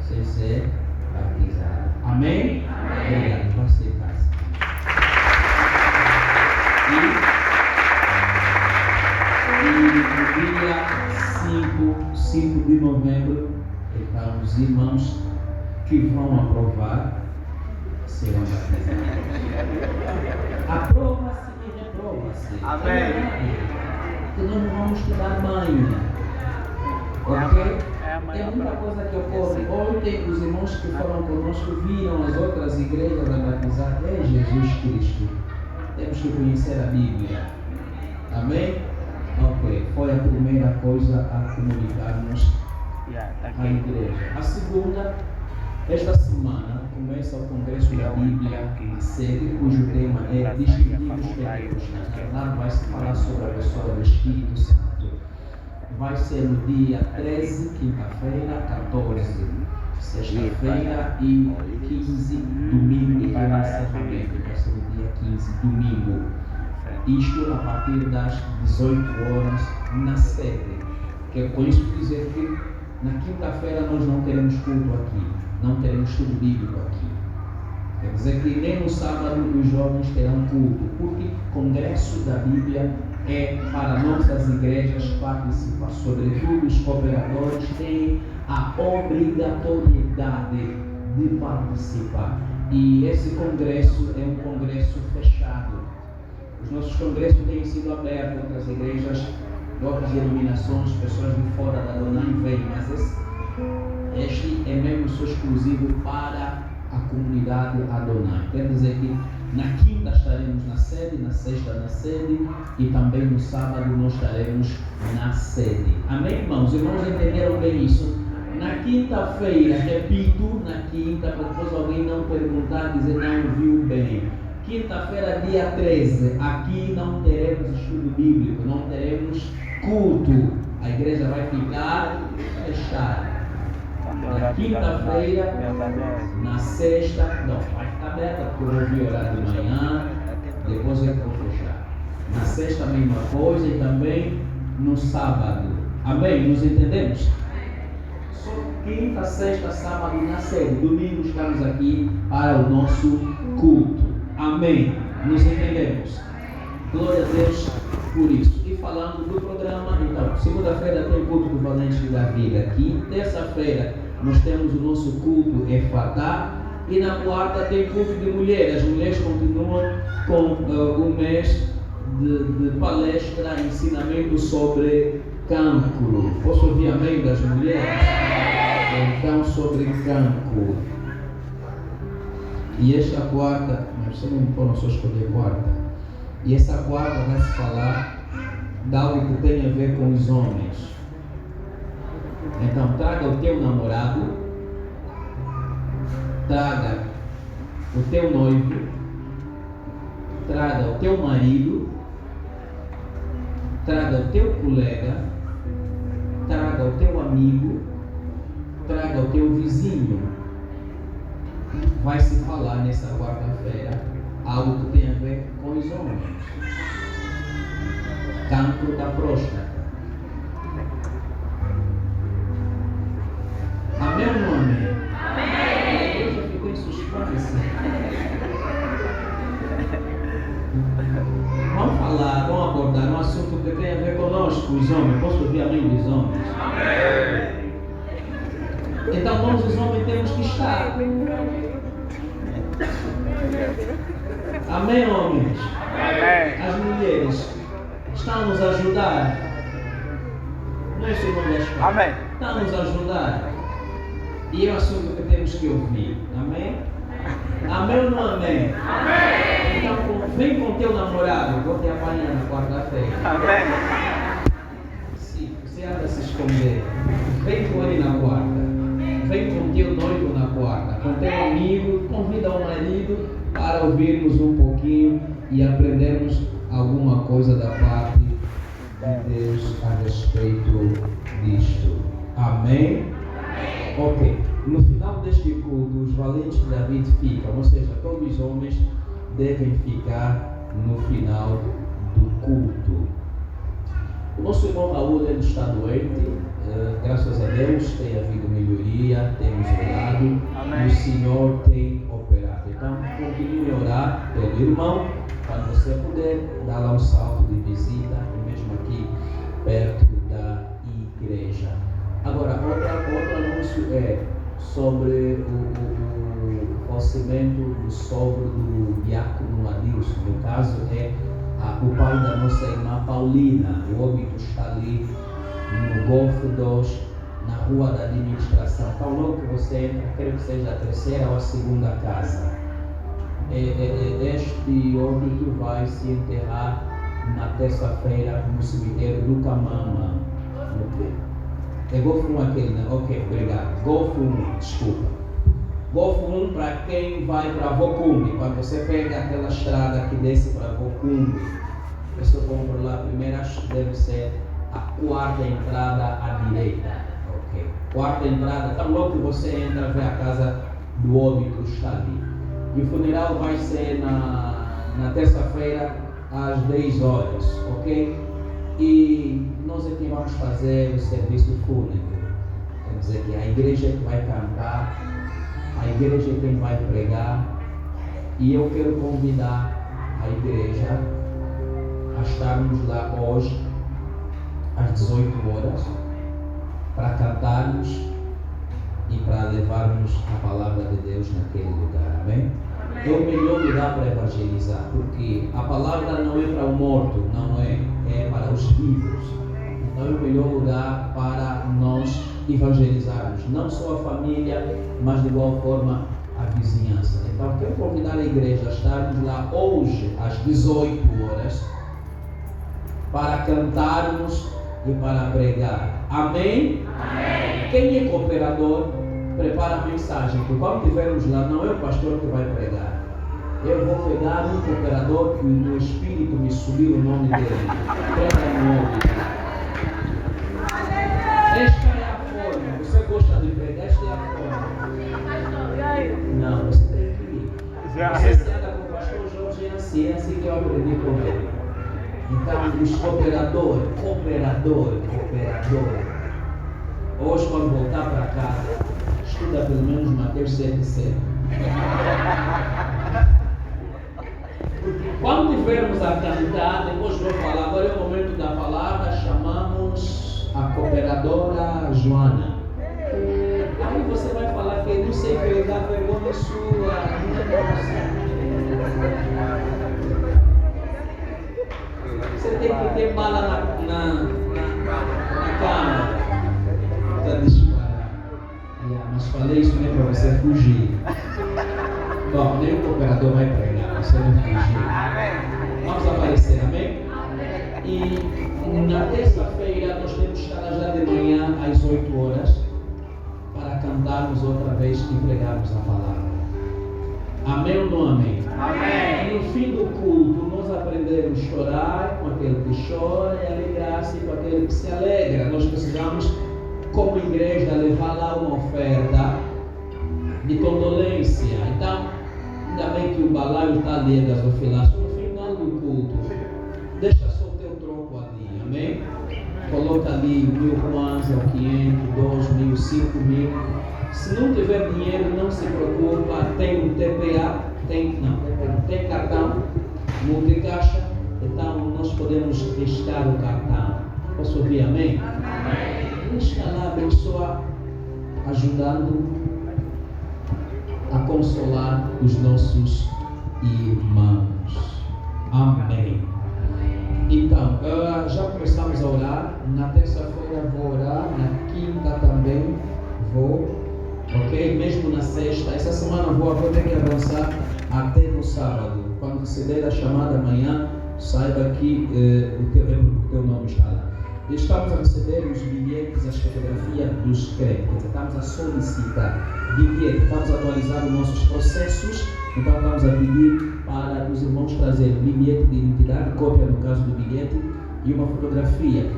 sem ser batizada. Amém? Obrigado. Vamos ser em casa. no dia 5 de novembro, então os irmãos que vão aprovar serão batizados. Aprova-se e reprova-se. Amém. Então nós não vamos estudar banho. Ok? Tem muita coisa que ocorre. Ontem os irmãos que foram conosco viram as outras igrejas a batizar. É Jesus Cristo. Temos que conhecer a Bíblia. Amém? Ok. Foi a primeira coisa a comunicarmos à igreja. A segunda, esta semana começa o Congresso da Bíblia a sede, cujo tema é Distinguir os Pentecostais. Lá vai se falar sobre a pessoa do Espírito Santo. Vai ser no dia 13, quinta-feira, 14, sexta-feira e 15, domingo, e vai encerramento. Vai ser no dia 15, domingo. Isto a partir das 18 horas na sede. Que é por isso dizer que na quinta-feira nós não teremos culto aqui, não teremos estudo bíblico aqui. Quer dizer que nem no sábado os jovens terão culto, porque o Congresso da Bíblia é para nossas igrejas participar. Sobretudo os cooperadores têm a obrigatoriedade de participar. E esse congresso é um congresso fechado. Os nossos congressos têm sido abertos a outras igrejas, de outras denominações, pessoas de fora da Adonai vêm, mas este é mesmo só exclusivo para a comunidade Adonai. Quer dizer que na quinta estaremos na sede, na sexta na sede e também no sábado nós estaremos na sede. Amém, irmãos? Irmãos entenderam bem isso? Na quinta-feira, repito, na quinta, para depois alguém não perguntar, dizer não viu bem. Quinta-feira, dia 13, aqui não teremos estudo bíblico, não teremos culto. A igreja vai ficar fechada. Na quinta-feira, na sexta, não, vai ficar aberta porque eu vou vir orar de manhã, depois eu vou fechar. Na sexta, a mesma coisa e também no sábado. Amém? Nos entendemos? Só quinta, sexta, sábado na sede. Domingo estamos aqui para o nosso culto. Amém? Nos entendemos? Glória a Deus por isso. E falando do programa, então, segunda-feira tem o culto do Valente da Vida aqui. Terça-feira nós temos o nosso culto Efatá. E na quarta tem culto de mulheres. As mulheres continuam com um mês de palestra, ensinamento sobre cancro. Posso ouvir amém das mulheres? Então, sobre cancro. E esta quarta, mas você não pode só escolher quarta. E essa quarta vai se falar de algo que tem a ver com os homens. Então, traga o teu namorado, traga o teu noivo, traga o teu marido, traga o teu colega, traga o teu amigo, traga o teu vizinho. Vai se falar nessa quarta-feira algo que tem a ver com os homens. Cancro da próstata. Amém ou não amém? Amém! Eu já ficou em suspense. Vamos falar, vamos abordar um assunto que tem a ver conosco, os homens. Posso ouvir amém dos homens? Amém! Então nós os homens temos que estar. Amém, homens? Amém. As mulheres estão a nos ajudar. Não é isso, irmão Gaspar? Amém. Estão a nos ajudar. E é um assunto que temos que ouvir. Amém? Amém ou não amém? Amém. Então vem com teu namorado. Vou te apanhar na quarta-feira. Amém. Sim, você anda a se esconder. Vem com ele na quarta. Vem com teu noivo na quarta. Com teu amigo. Convida o marido para ouvirmos um pouquinho e aprendermos alguma coisa da parte de Deus a respeito disto. Amém? Ok. No final deste culto, os valentes de David ficam, ou seja, todos os homens devem ficar no final do culto. O nosso irmão Raul ele está doente, graças a Deus tem havido melhoria, temos orado. Amém. E o Senhor tem operado. Então, continue a orar pelo irmão, quando você puder, dá lá um salto de visita, e mesmo aqui perto da igreja. Agora, outro anúncio é sobre o falecimento do sogro do diácono Adilson. No caso é o pai da nossa irmã Paulina. O óbito está ali no Golfo 2, na rua da administração. Então logo que você entra, creio que seja a terceira ou a segunda casa. Este óbito vai se enterrar na terça-feira no cemitério do Camama. É Golfo 1 aquele, né? Ok, obrigado. Golfo 1, desculpa. Golfo 1 para quem vai para Vocumbi. Quando você pega aquela estrada que desce para Vocumbi, você compra lá, a primeira deve ser a quarta entrada à direita. Ok. Quarta entrada, então logo que você entra, vê a casa do óbito está ali. E o funeral vai ser na terça-feira às 10 horas, ok? E nós aqui vamos fazer o serviço fúnebre. Quer dizer que a igreja que vai cantar, a igreja quem vai pregar, e eu quero convidar a igreja a estarmos lá hoje às 18 horas para cantarmos e para levarmos a palavra de Deus naquele lugar, amém? É o melhor lugar para evangelizar, porque a palavra não é para o morto, não é para os vivos. Então é o melhor lugar para nós evangelizarmos, não só a família, mas de igual forma a vizinhança. Então quero convidar a igreja a estarmos lá hoje às 18 horas para cantarmos e para pregar. Amém? Amém. Quem é cooperador, prepara a mensagem, porque quando estivermos lá, não é o pastor que vai pregar. Eu vou pegar um cooperador que no Espírito me subiu o nome dele. Prega no ouvido. Esta é a forma. Você gosta de pregar? Esta é a forma. Não, você tem que ir. Você se anda com o pastor Jorge, é assim que eu aprendi com ele. Então, os cooperador. Hoje, quando voltar para casa, estuda pelo menos Mateus 7,7. Quando tivermos a cantar, depois vou falar, agora é o momento da palavra, chamamos a cooperadora Joana. Aí você vai falar que não sei pregar, vergonha sua, você tem que ter bala na cama para disparar. Mas falei isso nem para você fugir. Bom, nem o cooperador vai pregar, você não fugir. Vamos aparecer, amém? E na terça-feira nós temos que estar já de manhã às 8 horas para cantarmos outra vez e pregarmos a palavra. Amém ou não amém? Amém. E no fim do culto nós aprendemos a chorar com aquele que chora e alegrar-se com aquele que se alegra. Nós precisamos, como igreja, levar lá uma oferta de condolência. Então, ainda bem que o balaio está ali das ofertas. No final do culto, deixa só o teu troco ali, amém? Coloca ali 1.000 kwanza, 500, 2.000, 5.000. Se não tiver dinheiro, não se preocupa, tem um TPA, tem cartão, multicaixa, então nós podemos riscar o cartão. Posso ouvir, amém? Amém. Está lá, abençoa, ajudando a consolar os nossos irmãos. Amém. Então, já começamos a orar. Na terça-feira vou orar, na quinta também vou, ok? Mesmo na sexta. Essa semana vou ter que avançar até no sábado. Quando receber a chamada amanhã, saiba que o teu nome está lá. Estamos a receber os bilhetes, as fotografias dos créditos. Estamos a solicitar bilhete, estamos a atualizar os nossos processos. Então estamos a pedir para os irmãos trazerem bilhete de identidade, cópia no caso do bilhete e uma fotografia.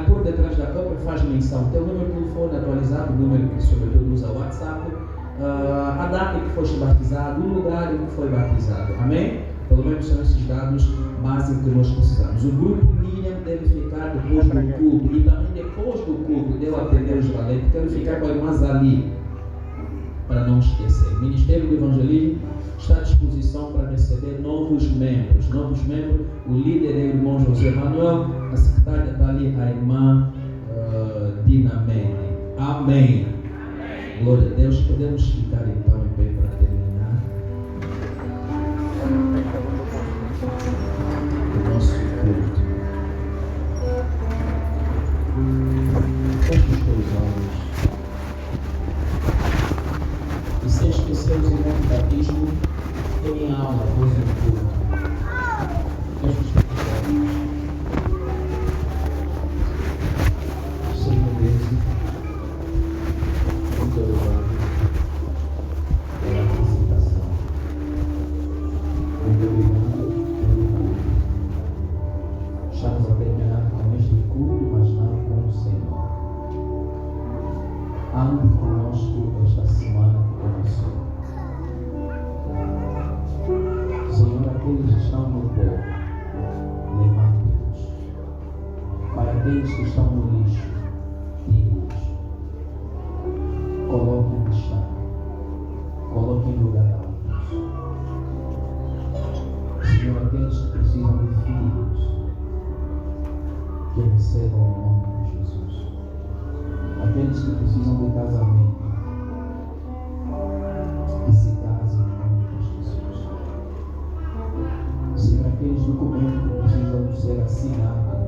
Por detrás da cópia faz menção teu número de telefone atualizado, o número que sobretudo usa o WhatsApp, a data em que foste batizado, o lugar em que foi batizado. Amém? Pelo menos são esses dados básicos que nós precisamos. O grupo Miriam deve ficar depois do culto, e também depois do culto deu atender os valentes, quero ficar com a irmã Zali, para não esquecer. O Ministério do Evangelismo está à disposição para receber novos membros. O líder é o irmão José Manuel, a secretária está ali, a irmã Dina Mene. Amém. Glória a Deus. Podemos ficar então em pé para terminar o nosso culto. Feche os teus olhos. E sem esquecer os irmãos do batismo, em aula, após o culto. Feche os teus olhos. Senhor Deus, muito obrigado pela visitação. Muito obrigado pelo culto. Estamos a terminar com este culto, mas não com o Senhor. Ande conosco esta semana que começou. Senhor, aqueles que estão no povo, levante-os. Para aqueles que estão no lixo, tire-os. Coloque em destaque. Coloque em lugar alto. Senhor, aqueles que precisam de filhos, que recebam o nome de Jesus. Aqueles que precisam de casamento, que se casem em nome de Jesus. Senhor, aqueles documentos que precisam ser assinados,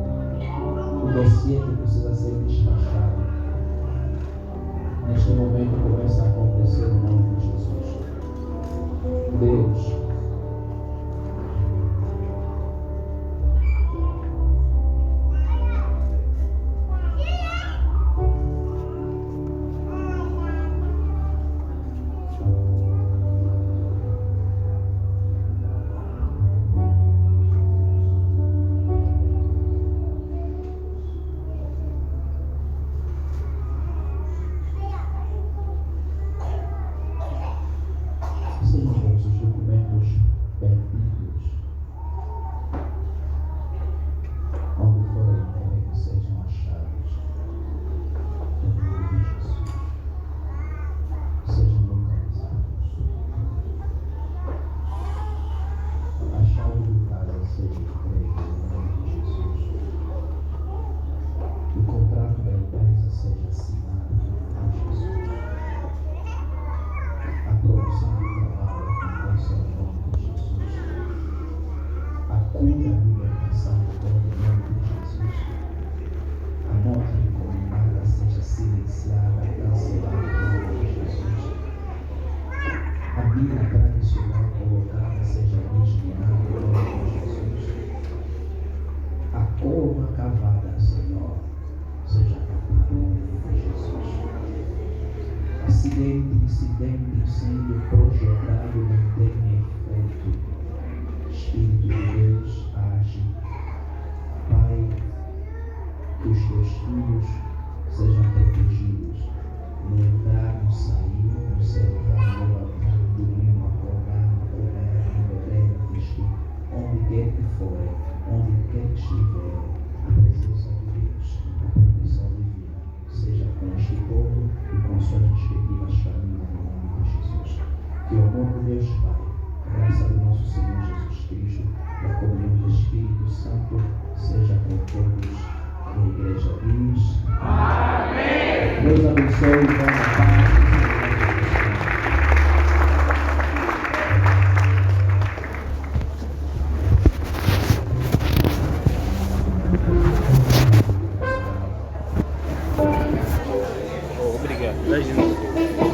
o dossiê que precisa ser despachado, neste momento começa a acontecer em nome de Jesus. Deus, incidente sendo projetado não tem efeito. Espírito de Deus age. Pai, que os teus filhos sejam protegidos no entrar, no sair, no sentar, no levantar, no dormir, no acordar, no comer, no beber, no vestir, onde quer que forem, onde quer que estiverem, a presença de Deus, a proteção divina, seja com este povo e com suas respectivas famílias, no nome de Jesus. Que o amor de Deus Pai, a graça do nosso Senhor Jesus Cristo, e a comunhão do Espírito Santo seja com todos. E a igreja diz: Amém. Deus abençoe e vá na paz. Obrigado.